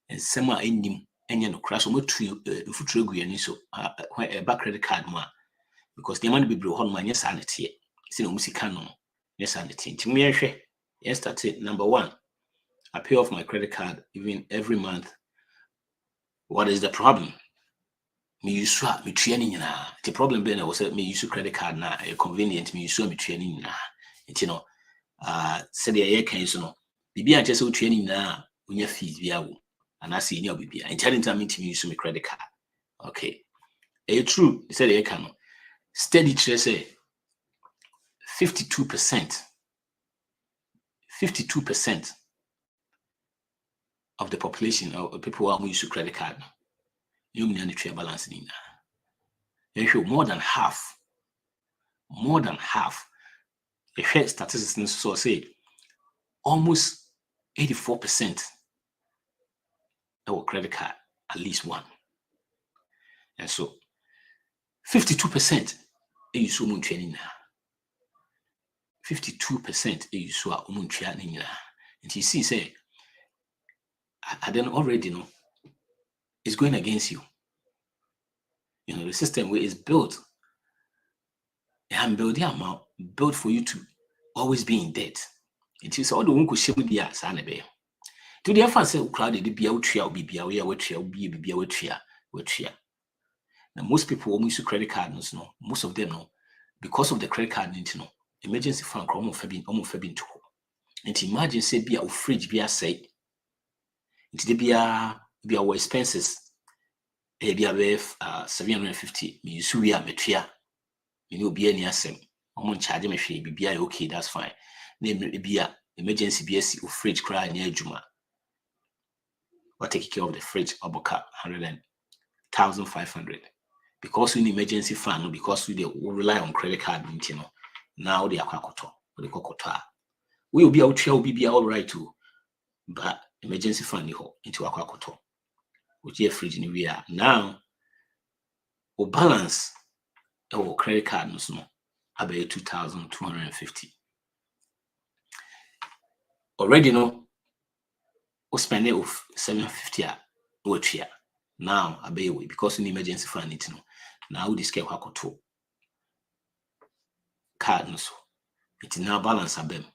and semi ending and no crash or to and so a back credit card man because the money be brought on my sanity. It's in Musicano, yes, sanity. To me, yes, that's it. Number one, I pay off my credit card even every month. What is the problem? Me use me training na. The problem being I was me use credit card na convenient me use me training na. You know, said the year can so no. Bibi a just training na unya fees biya wo. And I see any bibi. And telling time me use me credit card. Okay. True. Said the year can steady say 52%. 52% of the population or people who are used to credit card, you need to trade balance in there. More than half. The share statistics so say almost 84% of credit card, at least one. And so 52% you so much training now. 52% you so much training now. And you see, say, I then already know it's going against you. You know, the system where it's built and built for you to always be in debt. It is all the one could share with the ass and a to the effort say crowded the be out be now most people almost use credit card no most of them know because of the credit card need to know emergency fund almost been to and imagine say be a fridge be a say it be our expenses be a 750 me use we are metia you know be any asem charge me be okay that's fine name be a emergency BSc or fridge cry near Juma. Or take care of the fridge about 100,500 because we need emergency fund, because we rely on credit card, you know. Now they are quakoto. We will be out here, will be all right too, but emergency fund into a quakoto. Which your fridge in we are now. Or balance our credit card no about 2,250. Already no. We spend it of 750 year. Now I pay away because in emergency fund it no. Now this get to card no so. It now balance a bem.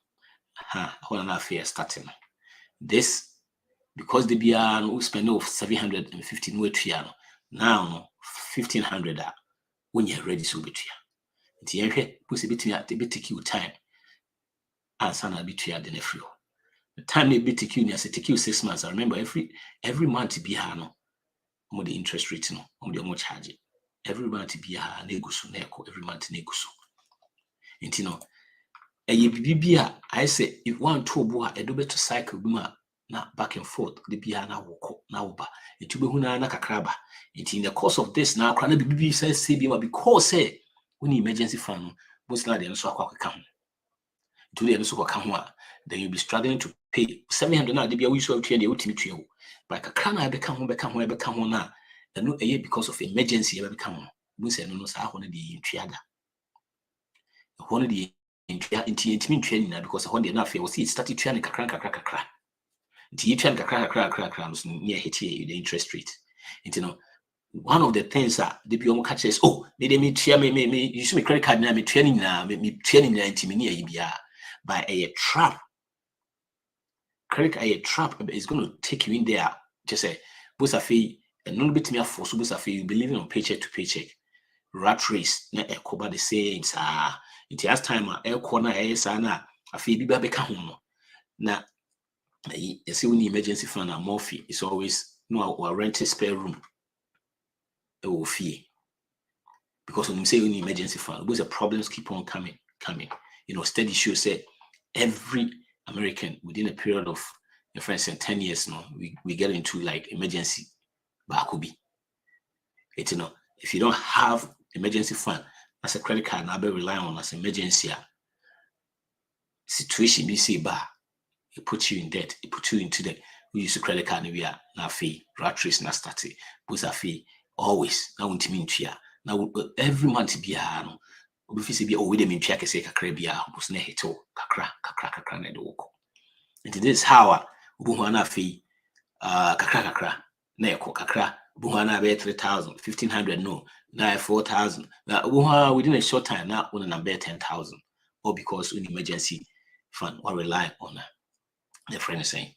Hold on, fair starting. This because the BR we spend of 750 no tuya now 1500 when you're ready so betuya. Nti yenhwe pusi betiki you time answer na betuya the nefrio. The time they betiki you say take you 6 months. I remember every month be no more the interest rate no more the much charge. Every month be negusu neko every month negusu. Nti no bibia I say if one two boa edo beto cycle bima na back and forth the bia na woko na oba etu behu na kakraba. Nti in the course of this na akra na bibi say bima because say when emergency fund most na dey so akwa ho to dey so kwa ho then you'll be struggling to pay 700 na the bia we so tue dey otimi tue ho but kakra na be ka ho na no because of emergency be ka ho bu say no sa ho na dey tue ada ho na dey intimi tue ni na because ho dey na fe we see it started tue kakra nti tue kakra no so near hit the interest rate nti no one of the things that the people catch is me tue me use my credit card na me tue ni na me tue ni na intimi ni bia by a trap. Credit a trap is going to take you in there. Just say, Busafi, and no bit me for so Busafi, you be living on paycheck to paycheck. Rat race, na ekoba the same, it has time, air corner, sana, a fee be back home. Now, you see, when the emergency fund and morphine is always no rent a spare room. It will fee because when you say when the emergency fund, those problems keep on coming. Study shows say every American within a period of, for instance, 10 years now, we get into like emergency bakubi. If you don't have emergency fund as a credit card, now be rely on as emergency situation, you see it puts you in debt, it puts you into the we use a credit card na fee, rat race na started, busa fee, always now now every month be we dey mean check say kakra bia was na hito kakra na do ko. And this how ubu na fee kakra na yako kakra ubu na be 3,000 1,500 no na 4,000 na ubu within a short time now on number 10,000 or because in emergency fund or rely on the friend saying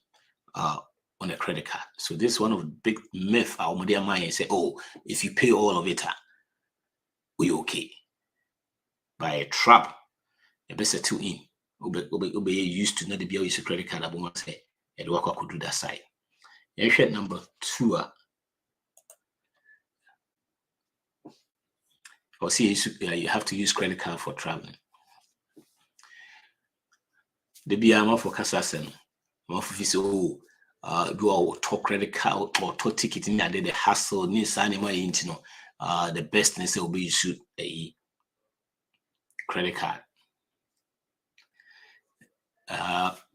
on a credit card. So this is one of the big myth our media mind say if you pay all of it we okay. By a trap, a better two in. Ube used to not be use a credit card. I say, and work could do that side. Number 2. Or see, you have to use credit card for traveling. The BMR for Cassasen, more for this. Do our talk credit card or talk ticket in there. The hassle, need signing my the best thing will be you should a credit card.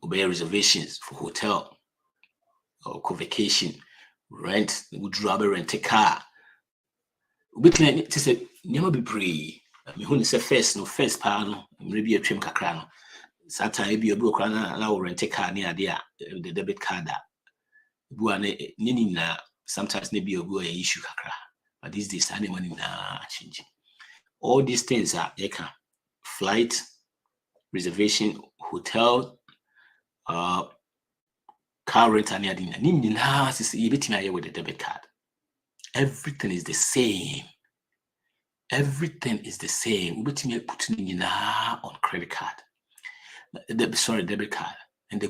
Obey reservations for hotel or co-vacation, rent, would rather rent a car. We can say, never be brave. Me who say first panel, maybe a trim cacrano. Sometimes be a broke and I will rent a car near the debit card. Nina sometimes maybe a boy issue cacra, but these days money na changing. All these things are flight, reservation, hotel, car rent and with the debit card. Everything is the same. Everything is the same. We put on credit card. Debit card. And the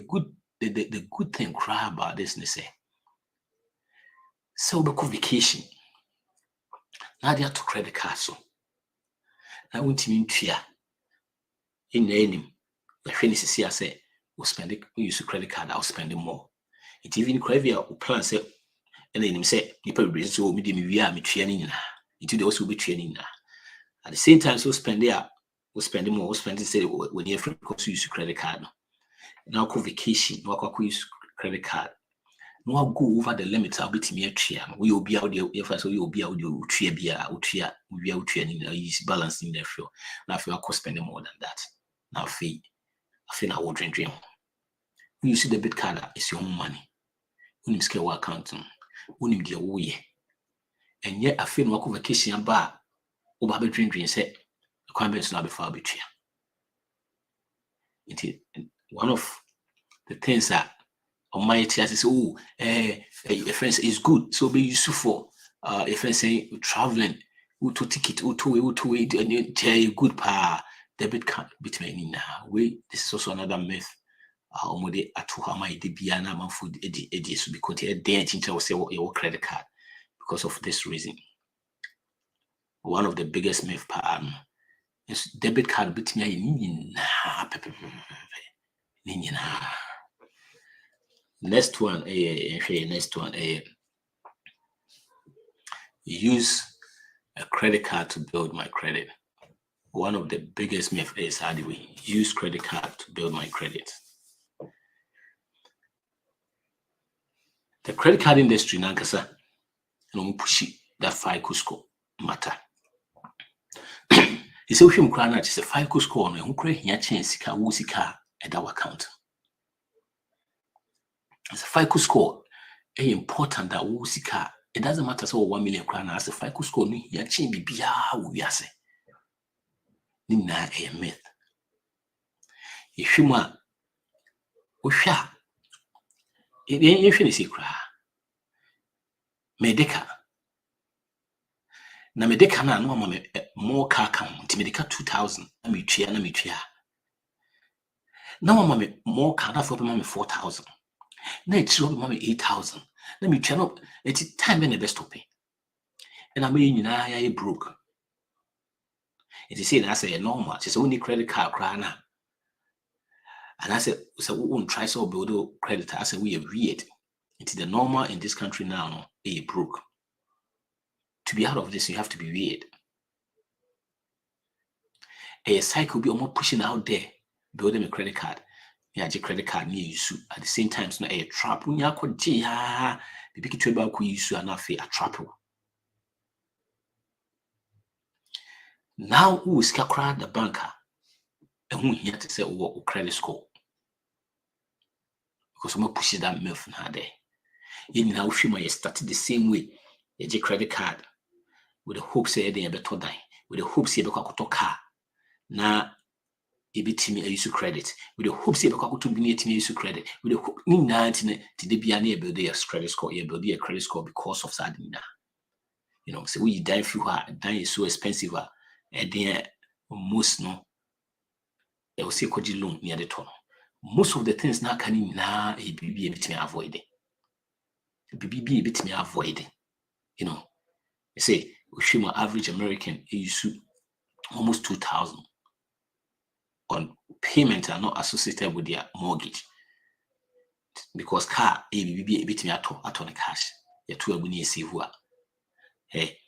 good thing cry about this, they say. So we go vacation. Now they have to credit card so. Now we mean fear. In the name, the finish see I say we'll spend it. We use a credit card. I'll spend it more. It even cravia plan say. And then him say, "People be so we are training now. It will also be training now." At the same time, so spend there, we spend more. We spend say when you're free because you use credit card. Now go vacation, no go use credit card. No go over the limit. I'll be to me a tree. We will be out there. If I say we will be out there, tree beer, we be out training. Is balancing the fuel. Now if you are spending more than that, now fee, I feel I will dream. When you see the debit card, it's your own money. When you scale account. Unim dia woye and yet I feel no vacation ba oba be dream say kwan be so na be fa betua. one of the things that on my teachers say, oh, a friend is good, so be useful for a friend saying traveling, to ticket, to and good debit card between now. This is also another myth. Omode atuhama idebia na manfo edi so because e dey chincha will say your credit card because of this reason. One of the biggest myth is debit card bitimi ni na. Next one, use a credit card to build my credit. One of the biggest myths is how do we use credit card to build my credit? The credit card industry nankasa no push that FICO score matter. It's a him cry just a FICO score no who create here chance sika wo sika at our account. It's a FICO score important that wo sika. It doesn't matter so 1 million cry as a FICO score no here change bibia wo wiase. Ni na a myth. Ihwima ohwa if you cry medica na medica na no mama more car count medica 2000 na metria na mama me more car na for mama 4000 na etiro mama 8000 na metria no eti time na best stop and am nyina ya broke. It is said as a normal just only credit card cry na. And I said, so we won't try so build credit. I said, we are weird. It's the normal in this country now, broke. To be out of this, you have to be weird. A cycle be almost pushing out there, building a credit card. Yeah, the credit card near you at the same time, it's not a trap. When you are called the big trouble could use you not a trap. Now, who is the banker? And who here to say what credit score? Because someone pushes that myth now there. You now you started the same way. You get credit card with the hopes that they better die, with the hopes you better to car. Now, you be me use credit with the hopes you better to be near to me use credit with the hope in 19 to be able to credit score. You build a credit score because of that. You know, so we die if you are dying is so expensive. And then most no. They will say koji loan near the tunnel. Most of the things now can now be a bit me avoid it. BB a bit me avoid it. You know, they say we show my average American use almost 2,000 on payment are not associated with their mortgage because car a bit me at on the cash. You're too abuni save what. Hey,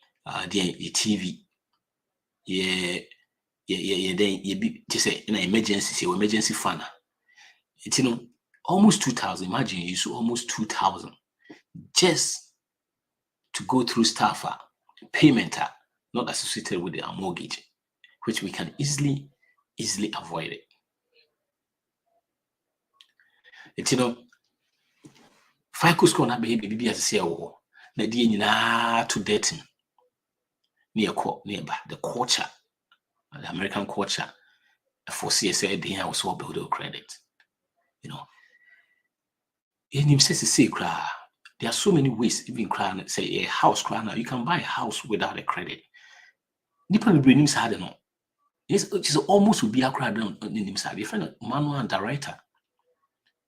the TV, then you be just say in an emergency fund. It's almost 2,000. Imagine you use almost 2,000 just to go through stuff payment not associated with their mortgage, which we can easily avoid it. It's FICO score na baby as say oh na di nyina to dating near the culture. The American culture for CSA, they are also build credit. You know, in him says, say, there are so many ways, even crying, say a house cry now. You can buy a house without a credit. Nippon bring him sad, no. Yes, it is almost will be a cry down in him side. If I manual underwriter,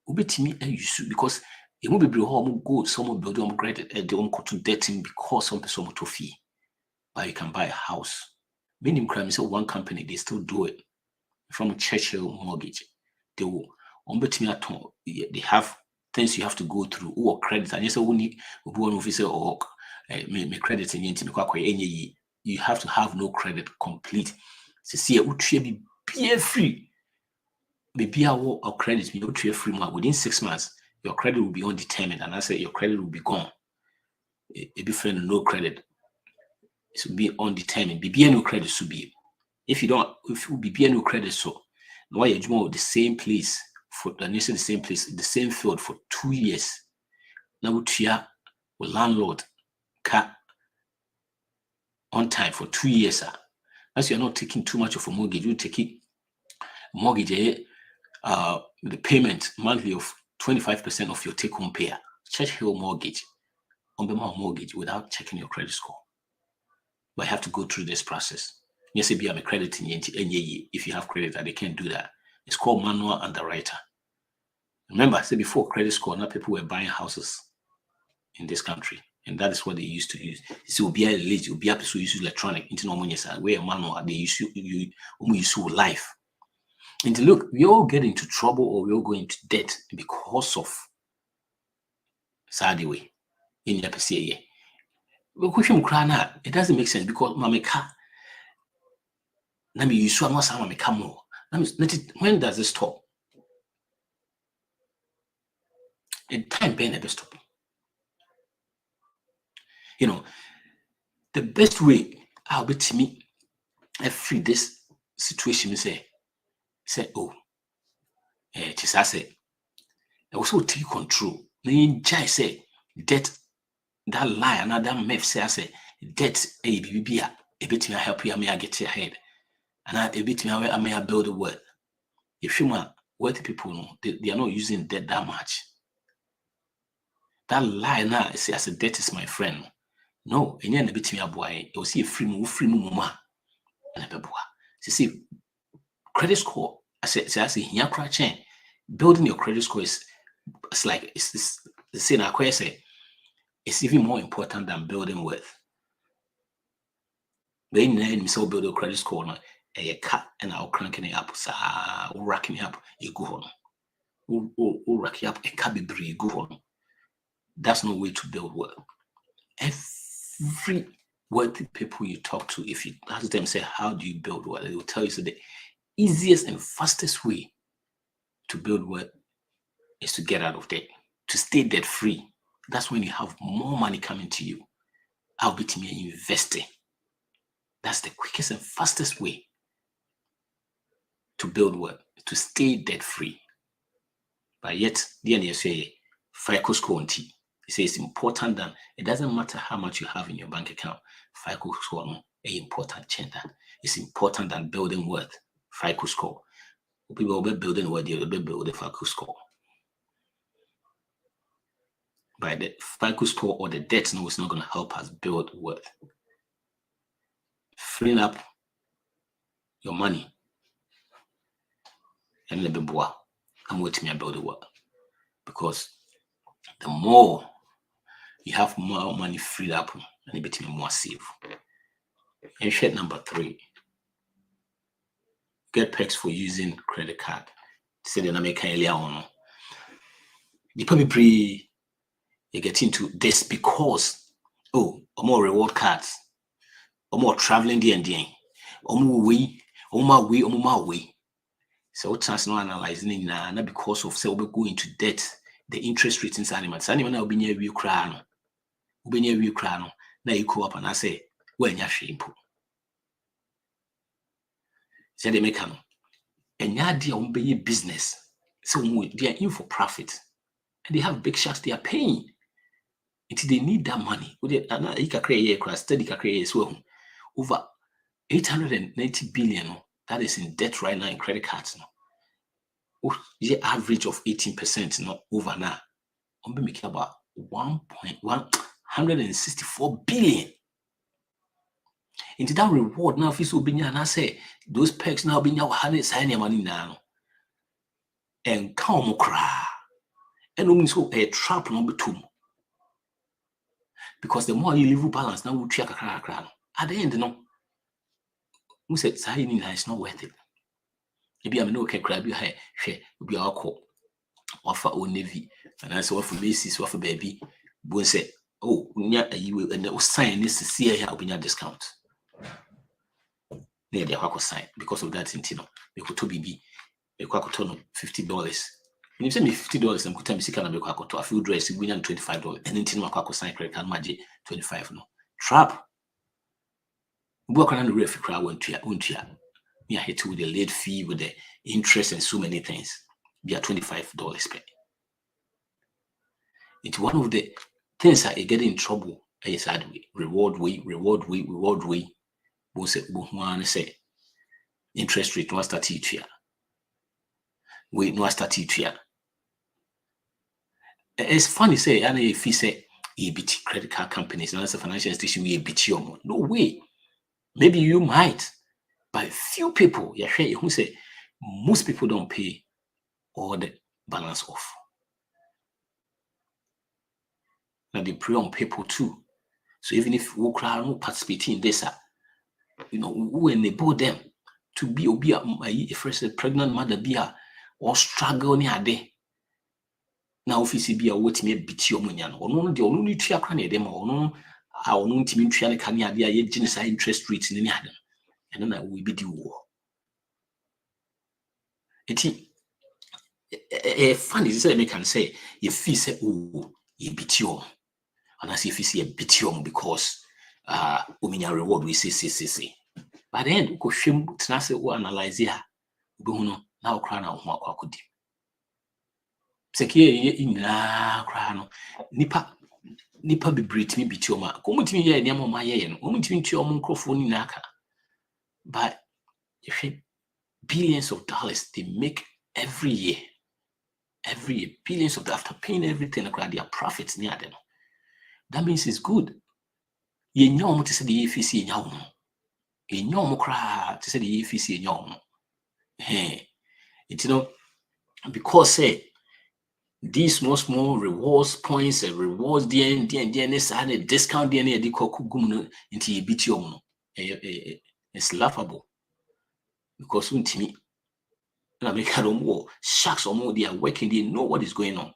will to me and you should because it will be home go someone build on credit and they won't go to debt because some person to fee. But you can buy a house. Minimum crime is one company, they still do it from Churchill Mortgage. They will they have things you have to go through or credit and you say only one officer or me credit and you have to have no credit complete. So see be free. Be our credit be free within 6 months, your credit will be undetermined and I say your credit will be gone. It be friend no credit. It should be undetermined. Be no credit should be. If you be no credit, so why you do the same place for the same place, the same field for 2 years. Now we with landlord car on time for 2 years. As you're not taking too much of a mortgage, you take it mortgage the payment monthly of 25% of your take-home pay, Churchill mortgage, on the mortgage without checking your credit score. But you have to go through this process. Yes, if you have a credit in if you have credit, they can't do that. It's called manual underwriter. Remember, I said before credit score, now people were buying houses in this country. And that is what they used to use. So will be a late, will be able to use electronic into normal where manual they use life. And look, we all get into trouble or we all go into debt because of sad way in your PCA. It doesn't make sense because mameka nami use mameka more. When does it stop? In time being never stop. You know, the best way I'll be to me free this situation is say, oh, I say, I also take control. Then I say, debt, that lie, another myth say, I say, debt, a bit me help you, I may get ahead. And a bit me, I may build a word. If you want wealthy people know, they are not using debt that much. That lie now, say, I said, debt is my friend. No, and you're a bit me a boy, you'll see a free mama. And a boy. See, credit score, I say, here, chain. Building your credit score is like, it's the same. I say, it's even more important than building wealth. When you build a credit score, a cut and I'll cranking it up, racking it up, you go on. Rack up a cabby, you go on. That's no way to build wealth. Every wealthy people you talk to, if you ask them, say, how do you build wealth? They will tell you, so the easiest and fastest way to build wealth is to get out of debt, to stay debt free. That's when you have more money coming to you. I'll be to me investing. That's the quickest and fastest way to build wealth, to stay debt free. But yet, the end you say, FICO score on T. It says it's important than, it doesn't matter how much you have in your bank account. FICO score is important change that. It's important than building wealth. FICO score. People will be building wealth, they will be building FICO score. By the FICO score or the debt, no, it's not going to help us build wealth. Freeing up your money and let me boy, I'm waiting me build the wealth. Because the more you have more money freed up, and it becomes more safe. And shit number 3. Get perks for using credit card. Say the name earlier on. You probably you get into this because more reward cards, or more traveling D&D, or more way. So chance no analyzing not because of say we go into debt, the interest rate inside animals. Animal now be near you crown. Be near you crown. Now you go up and I say, when you're shameful. Say they make and your idea be business. So they are in for profit. And they have big shots they are paying. Until they need that money. Over 890 billion that is in debt right now in credit cards. The average of 18% not over now. I'm making about 164 billion. Into that reward now, if it's being and I say those perks now being our harness money now. And come cry. And only so a trap number 2. Because the more you live balance now will check a crack. At the end, who said signing is not worth it. Maybe I'm no can grab your hair, share, be our call. Offer old navy, and I saw for Macy's, offer baby. Boy said, oh, you will, and was sign this to see here, open your discount. Near the Aqua sign because of that in Tino. They could to be a quackoton $50. When you send me $50, I'm going to see can be quacko to a few dress, you win $25, and then Tino Quacko sign credit card magic 25. No trap. Work around the ref crowd went to ya. Me, I hit with the late fee, with the interest, and so many things. Be at $25 pay. It's one of the things that you get in trouble. A sad way, reward way. Both say, interest rate was that each year. we no start to. It's funny say, and if he say EBT credit card companies, not as a financial institution, we EBT or no way. Maybe you might, but few people, who say most people don't pay all the balance off. Now they prey on people too. So even if we can't participate in this, we enable them to be a first pregnant mother or struggle near day. Now office be a what me beat your money or no the only tree a cranny them or no I will not mean tree can idea genocide interest rates in any other. And then I will be the war. It's funny say me can say if he say oh you beat your and I see if you see a beat your because uminya reward we say. But then we go shame tenase we analyze here we go no now cry na ho akodi. Sekie ina cry no nipa bebre timi beat your ma ko mutimi ye niam ma ye no mutimi ntua mo nkrofo ni na aka. But if billions of dollars they make every year billions of dollars after paying everything their profits near them. That means it's good. You know to say the EFC you know cry to say the EFC because say these small rewards points and rewards DNS and a discount DNA the kokugum into you beat your it's laughable because when to me and I make her more sharks or more they are working, they know what is going on.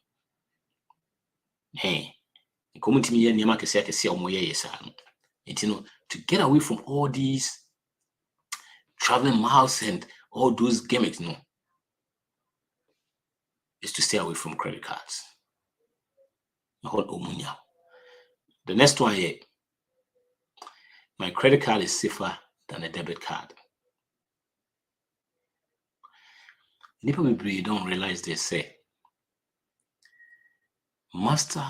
Come to me and Yamaka say I can see more yes. To get away from all these traveling miles and all those gimmicks, is to stay away from credit cards. The next one here, my credit card is safer than a debit card. People don't realize they say Master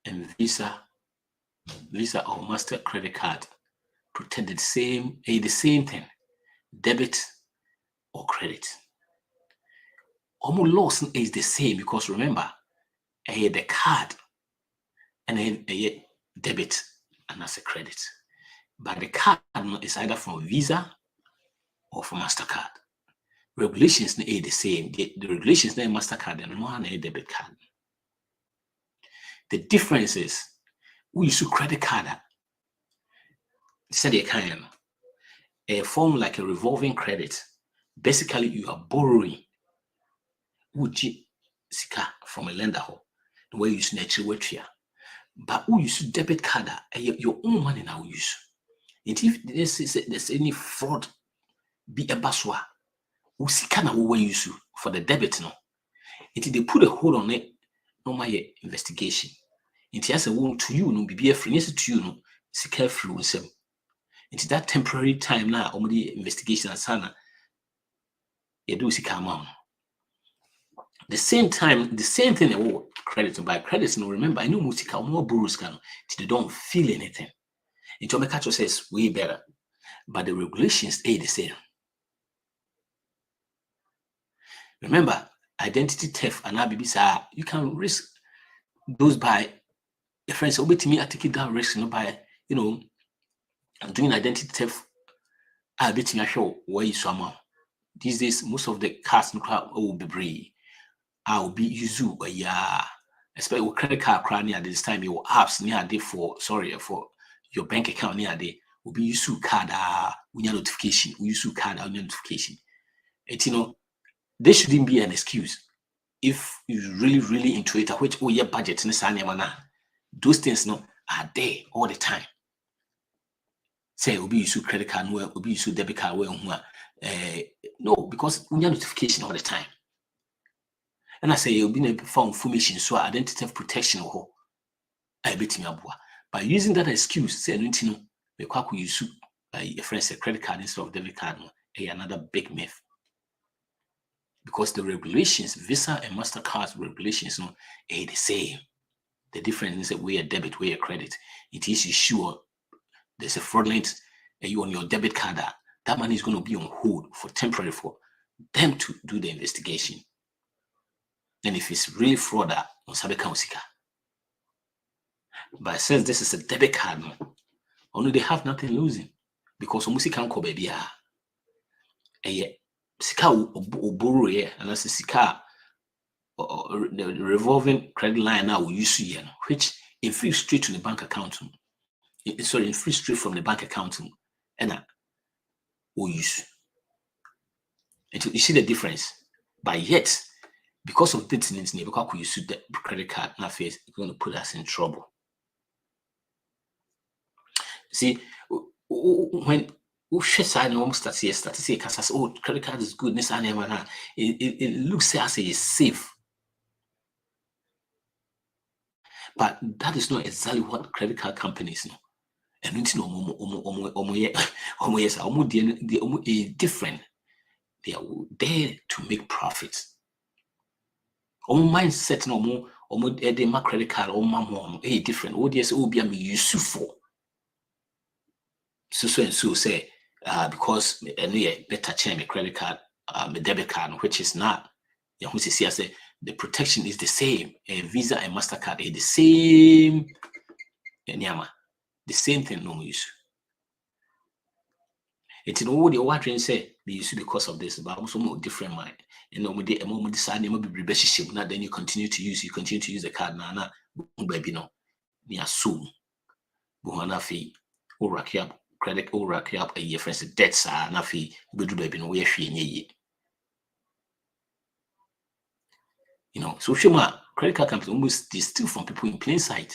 and Visa or Master credit card protect the same thing, debit or credit. Almost loss is the same because remember, the card and a debit and as a credit. But the card is either from Visa or from MasterCard. Regulations are the same. The regulations are MasterCard and one a debit card. The difference is we use credit card. Say a form like a revolving credit. Basically, you are borrowing sika from a lender the way you use natural work here. But we use debit card, your own money now use. And if there's any fraud, be a baswa, we sika na we use for the debit no. Until they put a hold on it, no my investigation. Until as a wound to you, no be a free to you, no sika free with them. Until that temporary time now, the investigation and sana, you do sika amount. The same time, the same thing about credit and by credits. No, remember, I know music more borrows can they don't feel anything. And Tomekacho says way better, but the regulations are the same. Remember, identity theft and ABBs you can risk those by your friends. Over to me, I take that risk, by doing identity theft. I bet me show where you somehow. These days, most of the cars will be brave. I'll be Yuzu especially with credit card crying at this time, your apps near day for your bank account near day will be Yuzu card when your notification, Yuzu card on notification. There shouldn't be an excuse if you're really into it, which your budget those things are there all the time. Say will be Yuzu credit card, will be Yuzu debit card, no, because we have notification all the time. And I say you'll be able to find information so identity protection or I bet me abua. By using that excuse, say no, we quack use a friend's credit card instead of debit card, another big myth. Because the regulations, Visa and MasterCard regulations, are the same. The difference is that way a debit, way a credit. It is sure there's a fraudulent you on your debit card. That money is going to be on hold for temporary for them to do the investigation. And if it's really fraud, but since this is a debit card, only they have nothing losing because musika nko baby sika borrow and that's sika the revolving credit line now we use here, which inflows straight to the bank account. Sorry, inflows straight from the bank account, and we use. And you see the difference. But yet, because of this, because we use the credit card, now face it's going to put us in trouble. See, when we almost start to say, oh, credit card is good, it looks as it's safe. But that is not exactly what credit card companies know. And it's different. They are there to make profits. Mindset no credit card different. What yes be useful. So and so say because better change my credit card, my debit card, which is not. Who say the protection is the same. Visa and MasterCard is the same. The same thing no use. It's in all the watering say be used because of this, but also more different mind. And a moment decide be then you continue to use the card now baby no. Ni assume. Buhana fee or rack up credit or rack up a year friends debts are na fee do baby no we fee. Social credit card companies almost they steal from people in plain sight.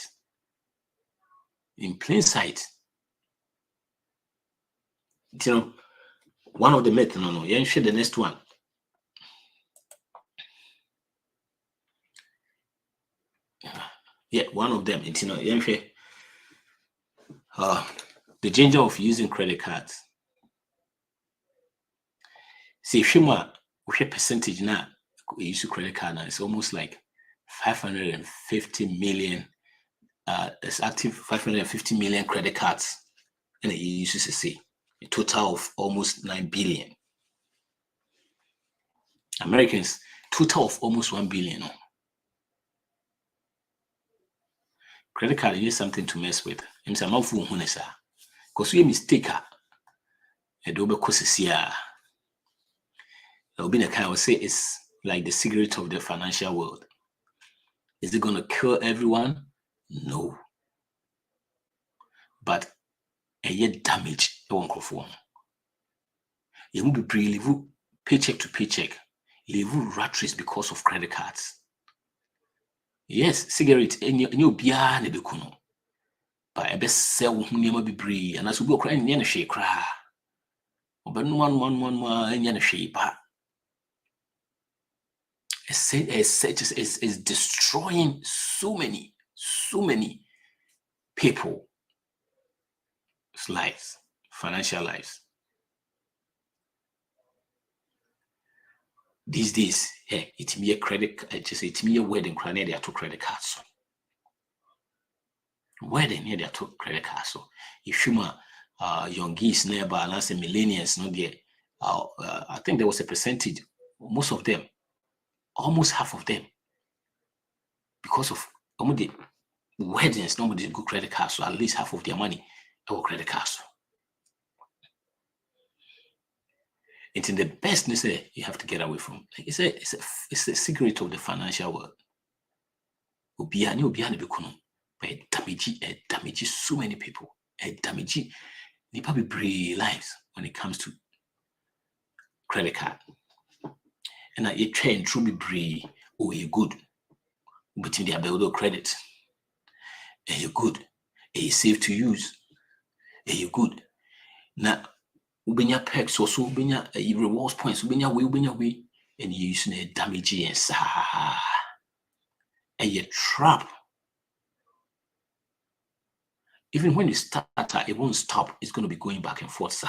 In plain sight. One of the myths, you share the next one. Yeah, one of them, the danger of using credit cards. See, if you percentage now, we use credit card now, it's almost like 550 million. It's active 550 million credit cards, and it uses to say a total of almost 9 billion. Americans, total of almost 1 billion. Credit card is something to mess with. Because you mistake and do there will be a kind of say it's like the cigarette of the financial world. Is it going to kill everyone? No. But a yet damage it won't conform. You will be live paycheck to paycheck. Live rat race because of credit cards. Yes, cigarette and you be a kuno. But I best sell never be bree, and as we go crying in shake cry. But one in yana shape. Is destroying so many people's lives, financial lives. These days, it's me a credit, it's me a wedding cry near to credit cards. Wedding near to credit cards. So if you young geese nearby and I say millennials, no there, I think there was a percentage, most of them, almost half of them, because of the weddings, nobody good credit cards, so at least half of their money our credit cards. It's in the best you have to get away from. Like it's a secret of the financial world. But it damages so many people. It damages the lives when it comes to credit card. And you try and truly be you're good. But in the ability credit. And you're good. And you're safe to use. And you're good. Now ubenya perks also ubenya rewards points ubenya way and you using a damage and you trap. Even when you start, it won't stop. It's going to be going back and forth.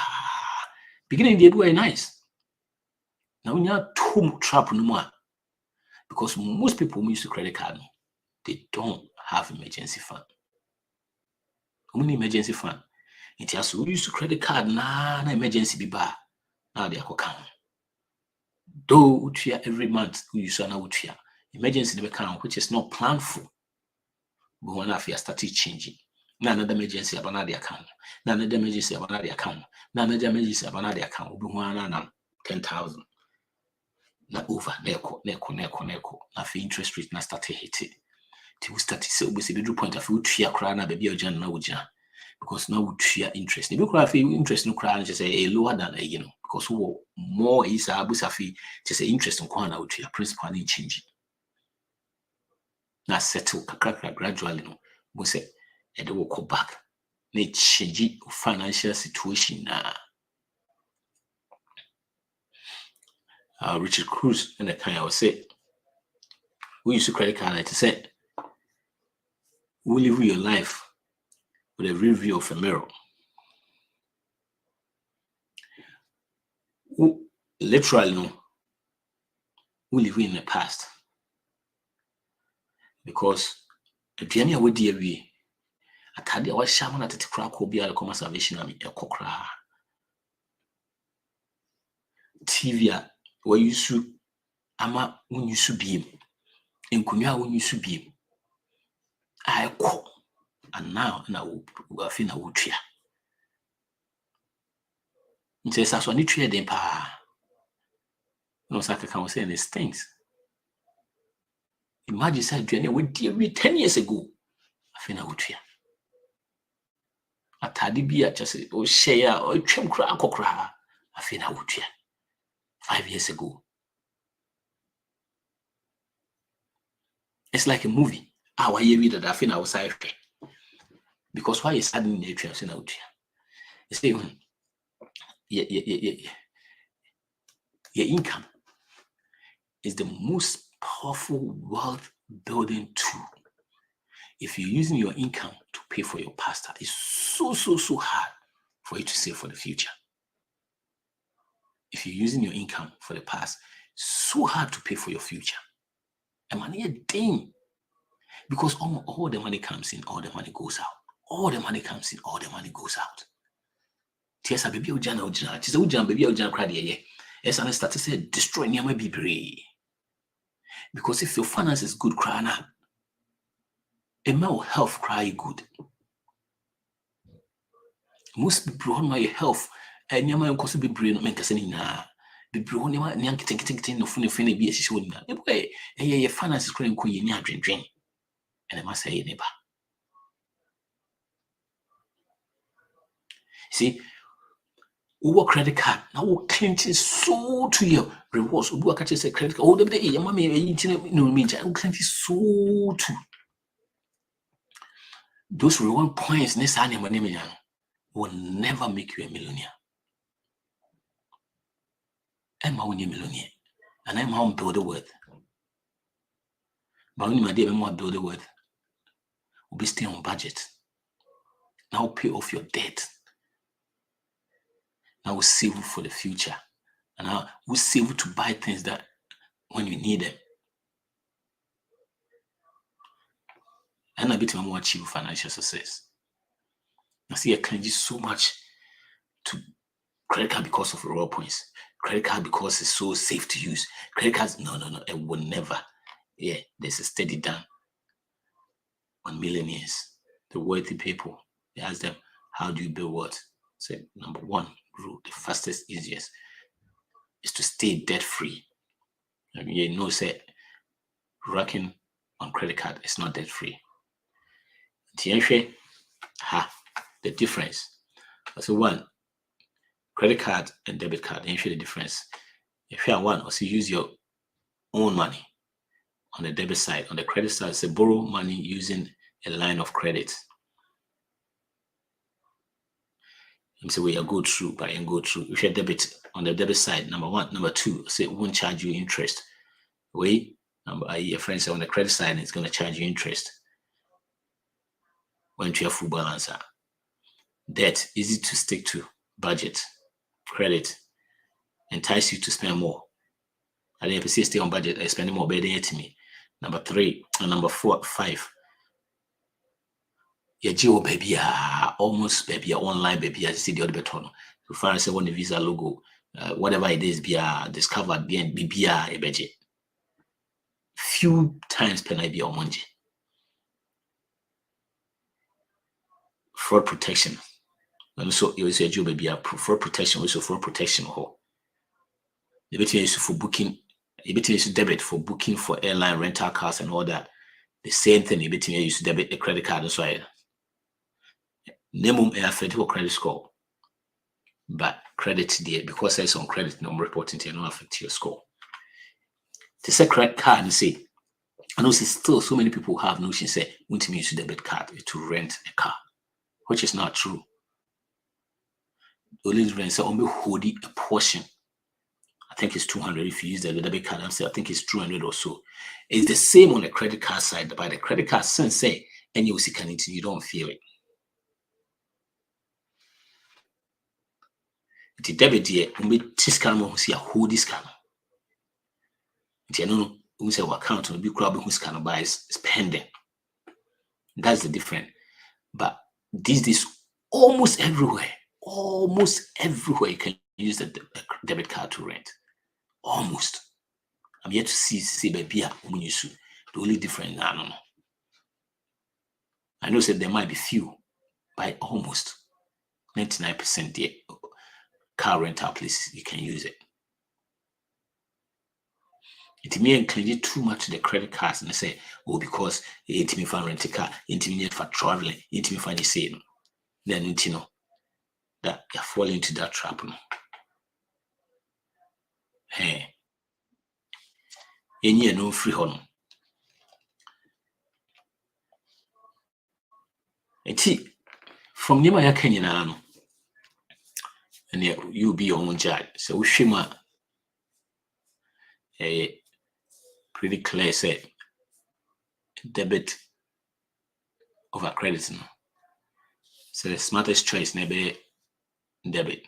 Beginning they do nice. Now when you're too trap no more, because most people who use the credit card, they don't have emergency fund. How many emergency fund? It has to use the credit card na emergency be bad. Now they are Though utia every month, you saw na utia emergency never count, which is not planned for. But when I started changing. Now another emergency about the account. Now another emergency about the account. Now another emergency about the account. Be 10,000. Na over neko. Na for interest rate na started hitting. Till we started say we see the point of you tria cry na baby ojan na uja. Because now we tria interest. If you cry interest no cry just say lower than because who more is a busafi just say interest on kwana we tria principal and change. Na settle kakra gradually no. We say and they will go back. They change financial situation na. Richard Cruz and the kind I would say we use a credit card and to say we live your life with a review of a mirror. Literally, no, we live in the past because the journey we dear we. I can't do what shaman at the crack will be a common salvation. I mean, a cockra TV where you should ama when you should be in Kunya when you should be. I call and now I feel I would try. It says, as one you trade them pa. No, Saka can say these things. Imagine that journey we did 10 years ago. I feel I would try. Atadi bi a just o share or twem kra akokra afi na wotua 5 years ago. It's like a movie. Why you read that afi na outside because why is adding the twem na wotua. You see your income is the most powerful wealth building tool. If you're using your income to pay for your pastor, it's so hard for you to save for the future. If you're using your income for the past, so hard to pay for your future. And money a thing. Because all the money comes in, all the money goes out. All the money comes in, all the money goes out. Tiesa baby ojana ojana. Tiesa ojana baby ojana crowd ye. Yes, and I start to say destroy nyama be. Because if your finance is good, cry now. A man health cry good. Most people on my health and your man cause be brain make us any na. Be brain your man ting no funny be a show na. Your finance is crying queen ya drink. And I must say neighbor. See, over credit card now we clenching so to your rewards. We catch say credit card. Oh, the day your mommy no me clenching so to. Those reward points next time will never make you a millionaire. I'm a millionaire. And I'm how build the worth. But only my dear more build the worth. Will be stay on budget. Now pay off your debt. Now we save for the future. And now we save to buy things that when you need them. And a bit more achieve financial success. I see I can use so much to credit card because of reward points. Credit card because it's so safe to use. Credit cards, no, it will never. Yeah, there's a steady down on millionaires, the wealthy people. They ask them, how do you build what? Say, number one rule, the fastest, easiest, is to stay debt free. I mean, say, racking on credit card is not debt free. The difference. So one, credit card and debit card, and the difference. If you have one, also use your own money on the debit side. On the credit side, say borrow money using a line of credit. You say we go through, but you go through. If you debit on the debit side, number one, number two, say it won't charge you interest. Your friend say on the credit side, it's going to charge you interest when you have full balance. Debt, easy to stick to. Budget, credit, entice you to spend more. I didn't say stay on budget, I spend more better to me. Number three, and number four, five. Your geo baby, almost baby, online baby, I see the other button. So far as I want the Visa logo, whatever it is, be discovered, be a budget. Few times per night be on Monday. Fraud protection. And so you say you be a fraud protection, also fraud protection. The bit is for booking, the bit is debit for booking for airline rental cars and all that. The same thing, the bit is to debit the credit card as well. Minimum affect your credit score. But credit there, because there's some credit no reporting to no affect your score. The second card, you see, I know still so many people have notion say, want to use debit card to rent a car, which is not true. Only rent say only hold a portion. I think it's 200 if you use the debit card. I think it's 200 or so. It's the same on the credit card side. By the credit card, since say, and you see you don't feel it. The debit here, we this kind of see a whole discount. You know, we say account will be crowd who's kind of buy spending. That's the difference. But this is almost everywhere you can use the debit card to rent. Almost. I'm yet to see baby when you should. The only difference, I don't know. I know that there might be few, by almost 99% there. Car rental places you can use it. It may include too much the credit cards and they say, oh, because it may find rent a car, it may for traveling, it may find the same. Then you know that you're falling into that trap. No? Hey. And you no free honor. And from Nimaya Kenyan, and you be your own judge. So we shima a pretty clear say debit over credit. No? So the smartest choice maybe debit.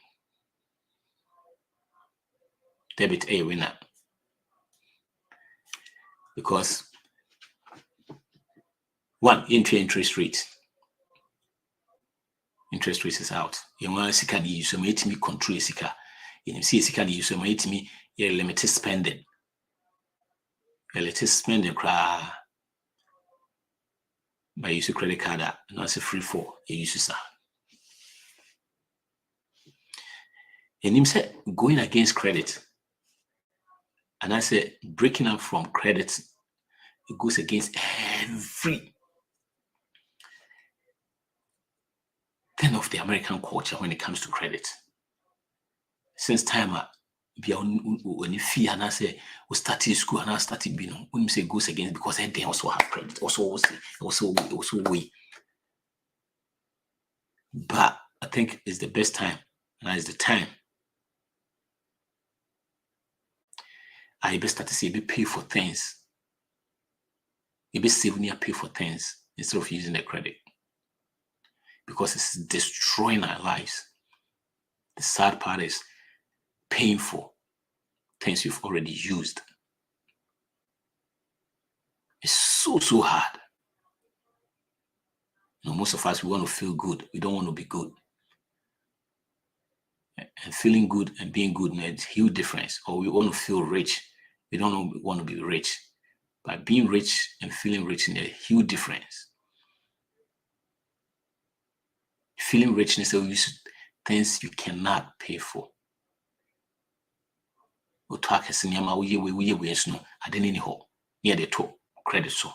Debit a winner. Because one, interest rate. Interest rate is out. You want to see use so make me control sika. You see sika use so make me limited spending. Limited spending cry by use a credit card and that's a free for you use that. And him said going against credit. And I said breaking up from credit, it goes against every of the American culture when it comes to credit. Since time when you fee and I say we started school and I started being when you say goes against because they also have credit, also we. But I think it's the best time, and it's the time I best start to say pay for things. You be saving your pay for things instead of using the credit. Because it's destroying our lives. The sad part is paying for things you've already used. It's so hard. You know, most of us, we want to feel good. We don't want to be good. And feeling good and being good makes a huge difference. Or we want to feel rich. We don't want to be rich. But being rich and feeling rich is a huge difference. Feeling richness of things you cannot pay for. We talk as we no. I didn't know near the top credit so.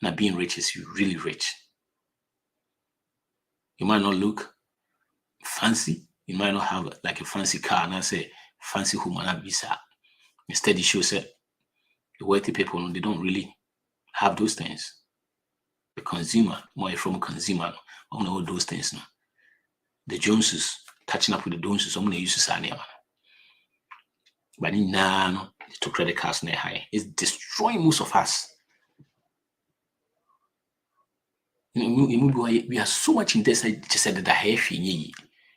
Now being rich is really rich. You might not look fancy. You might not have like a fancy car and I say fancy human visa. Instead, it shows that the wealthy people they don't really have those things. The consumer, more from a consumer, on all those things. No? The Joneses, catching up with the Joneses, I'm going to use this anyway. But now, the credit cards near high. It's destroying most of us. We are so much in this. I just said that I have you.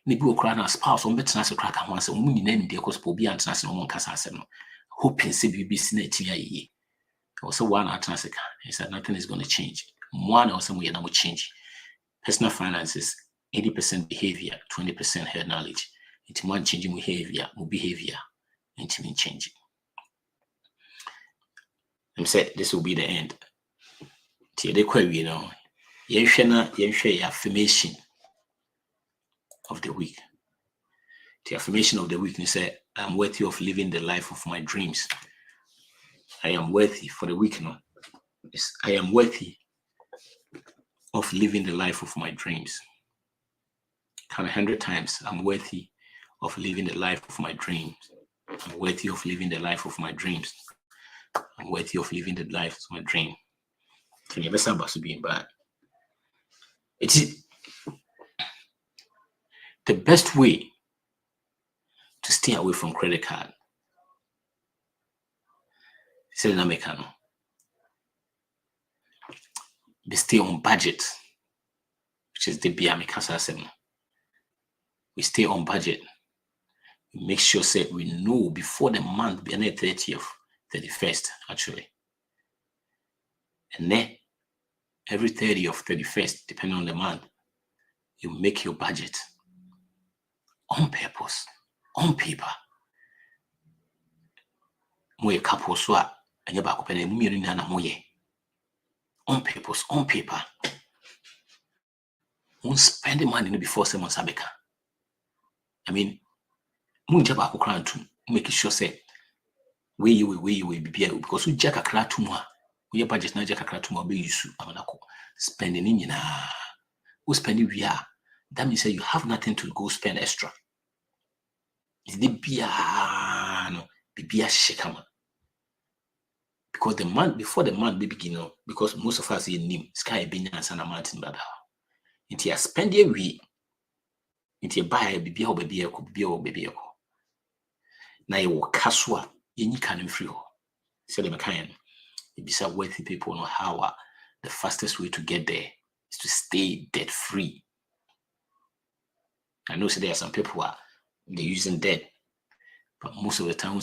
Maybe we'll cry our spouse, or better as a crack at once, and we need the cause for be international one casa. Hoping CBBC net here. Also, one atlantic. He said nothing is going to change. One or some way that will change. Personal finances, 80% behavior, 20% head knowledge. It might change my behavior, and to me change. I'm said this will be the end. Till the query, you know, your affirmation of the week. The affirmation of the week, you say, I'm worthy of living the life of my dreams. I am worthy for the week, no. I am worthy of living the life of my dreams. Count 100 times. I'm worthy of living the life of my dreams. I'm worthy of living the life of my dreams. I'm worthy of living the life of my dream. Can you ever say about being bad? It is the best way to stay away from credit card. Say na mekano. They stay on budget, which is the Biamikasa 7. We stay on budget. We make sure that we know before the month, be 30th, 31st, actually. And then every 30th, 31st, depending on the month, you make your budget on purpose, on paper. Moye couple swa, and you're back up and on purpose, on paper. Won't spend the money before someone sabeka. I mean, munjaba kukran to make sure say where you will be because we jack a kratumwa. We budget na jack a kratumwa be you amanako spending in who spend it via. That means that you have nothing to go spend extra. It's the piano, the beer shakama. Because the month before the month be begin, because most of us in Nim, Sky Binyans and a mountain baba. It you spend a week. It you buy a baby or baby. Now you will casua, you can free. Say the Macayan. It be so worthy people know how the fastest way to get there is to stay debt free. I know so there are some people who are they're using debt, but most of the time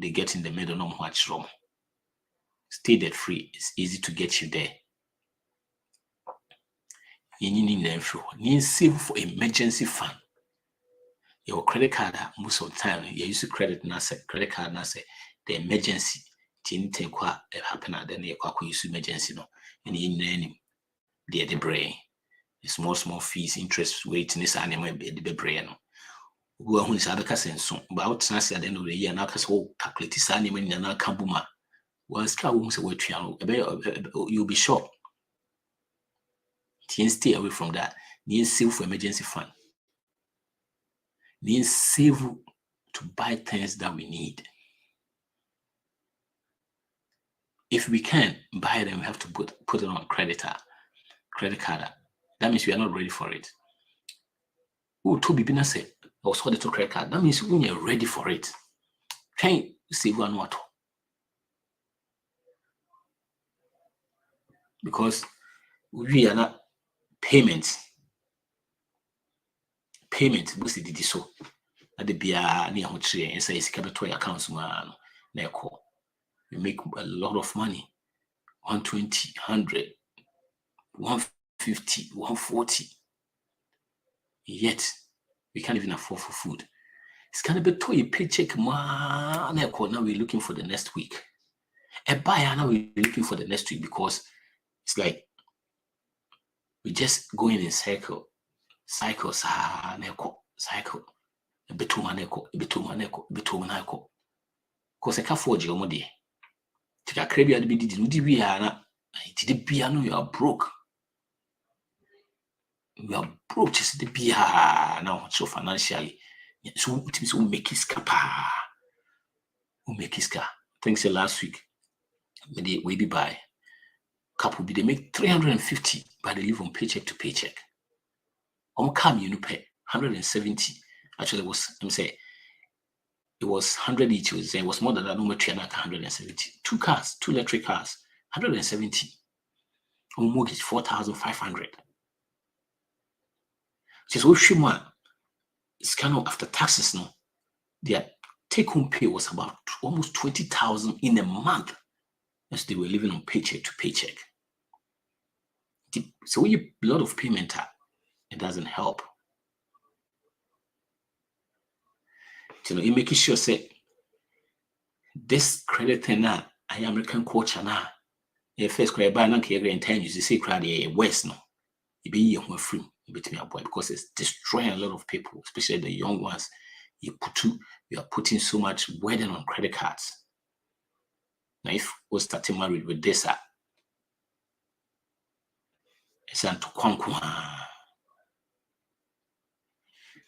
they get in the middle, not much wrong. Stay debt free. It's easy to get you there. You need save for emergency fund. Your credit card, most of the time, you use credit card, the emergency. Anything what happen, then you use emergency, no, and you name the brain. Small fees, interest rate, this animal be the brain. Who is other cases, so about at the end of the year, now because all calculate this animal in an akabuma. Was cows away you'll be shocked. Stay away from that. Need save for emergency fund. Need save to buy things that we need. If we can buy them, we have to put it on credit card. That means we are not ready for it. Oh, Toby Bina said, I was holding to credit card. That means when you're ready for it, try save one more. Because we are not payment, what's the so? At the beer near Hotri and say it's capital accounts man. We make a lot of money. 120, 100, 150, 140. Yet we can't even afford for food. It's kind of a toy paycheck man. Now we're looking for the next week. A buyer now we're looking for the next week because it's like we just going in cycles. Cycle. Betumaneko. Cause I can't forge your money. Take a credit at the BD, you are broke. You are broke just the BR now, so financially. So it means we make his capa. We make his car. Thanks last week. We be buy. Couple be they make 350, but they live on paycheck to paycheck. Come you pay 170. Actually, it was it was 100 each. It was more than that. No more 170. 2 cars, 2 electric cars, 170. On mortgage 4,500. Just what it's kind of after taxes now. Their take-home pay was about almost 20,000 in a month, as they were living on paycheck to paycheck. So when you a lot of payment, it doesn't help. You know, you make sure say this credit thing now, I American culture now. Your first credit buy not in 10 years, you see credit West no. You be young free, you be a boy because it's destroying a lot of people, especially the young ones. You are putting so much burden on credit cards. Now, if we're starting married with this, it's an to kwankwa.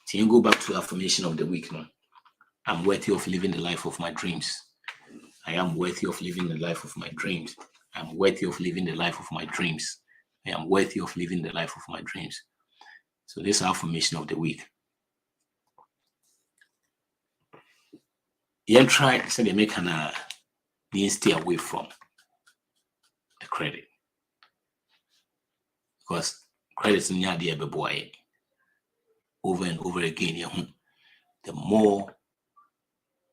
So you go back to the affirmation of the week now. I'm worthy of living the life of my dreams. I am worthy of living the life of my dreams. I'm worthy of living the life of my dreams. I am worthy of living the life of my dreams. So this is affirmation of the week. You try so they make an stay away from the credit. Because credit is not the boy. Over and over again, the more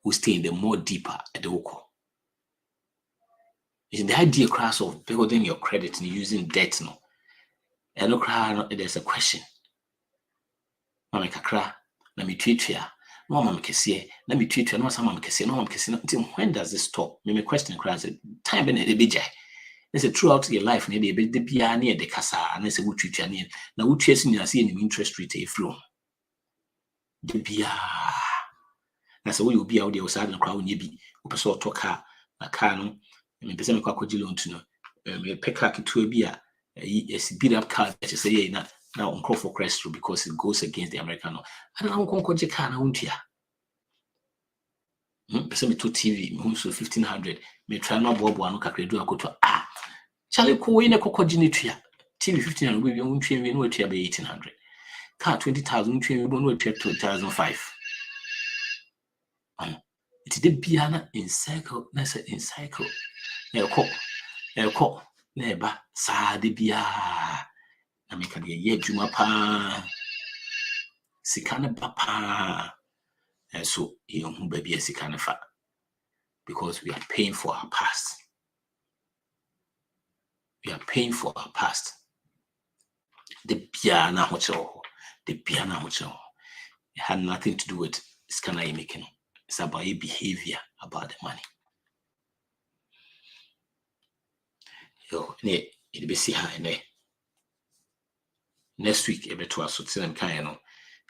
we stay in, the more deeper at the oko. It's the idea class of building your credit and using debt no. And there's a question. Mama kakra, na mi tweetwea. No mama kese, na mi tweetwea, no sama mama kese, no mama kese. When does this stop? Me question class time be na dey bejai. They say throughout your life, na dey be bia na dey kasa, na say wo tweetwea na na wo twea sin ase any interest rate e free. De bia. Na say wo you bia wo dey osad na kwa wo nye bi. Wo pese oto car, na car no me pese me kwa kwaji loan to no. Me pick car kitu bi a yes beat up car that say yeah na now on call for crest because it goes against the American. I don't know how car na untia. Pese me to TV, me so 1500. Me try no bobo anu kakra du akoto. Chale ko we na kokoji ni tua. TV 1500 we untwe we no tua be 1800. Car 20,000 untwe we no tua 2005. It did be in cycle, na say in cycle. Eko neba sa de bia na make the ye juma pa sikana papa and so you baby sikana fa because we are paying for our past. We are paying for our past. The bia na hocho, the bia na hocho. It had nothing to do with skana you making. It's about your behavior about the money. Yo, it be see how next week every 2 hours so tell kind no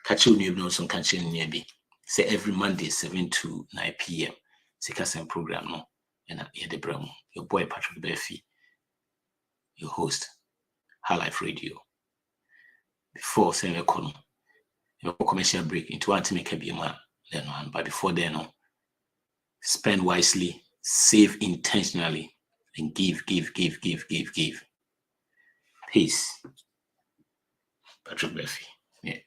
catch you new some catch you be say every Monday 7 to 9 p.m. Sikasem program no and here the bram your boy Patrick Befi, your host High Life Radio. Before saying a corner, your commercial break into one to make a be man then on, but before then no spend wisely, save intentionally, and give. Peace. Patrick Befi. Yeah.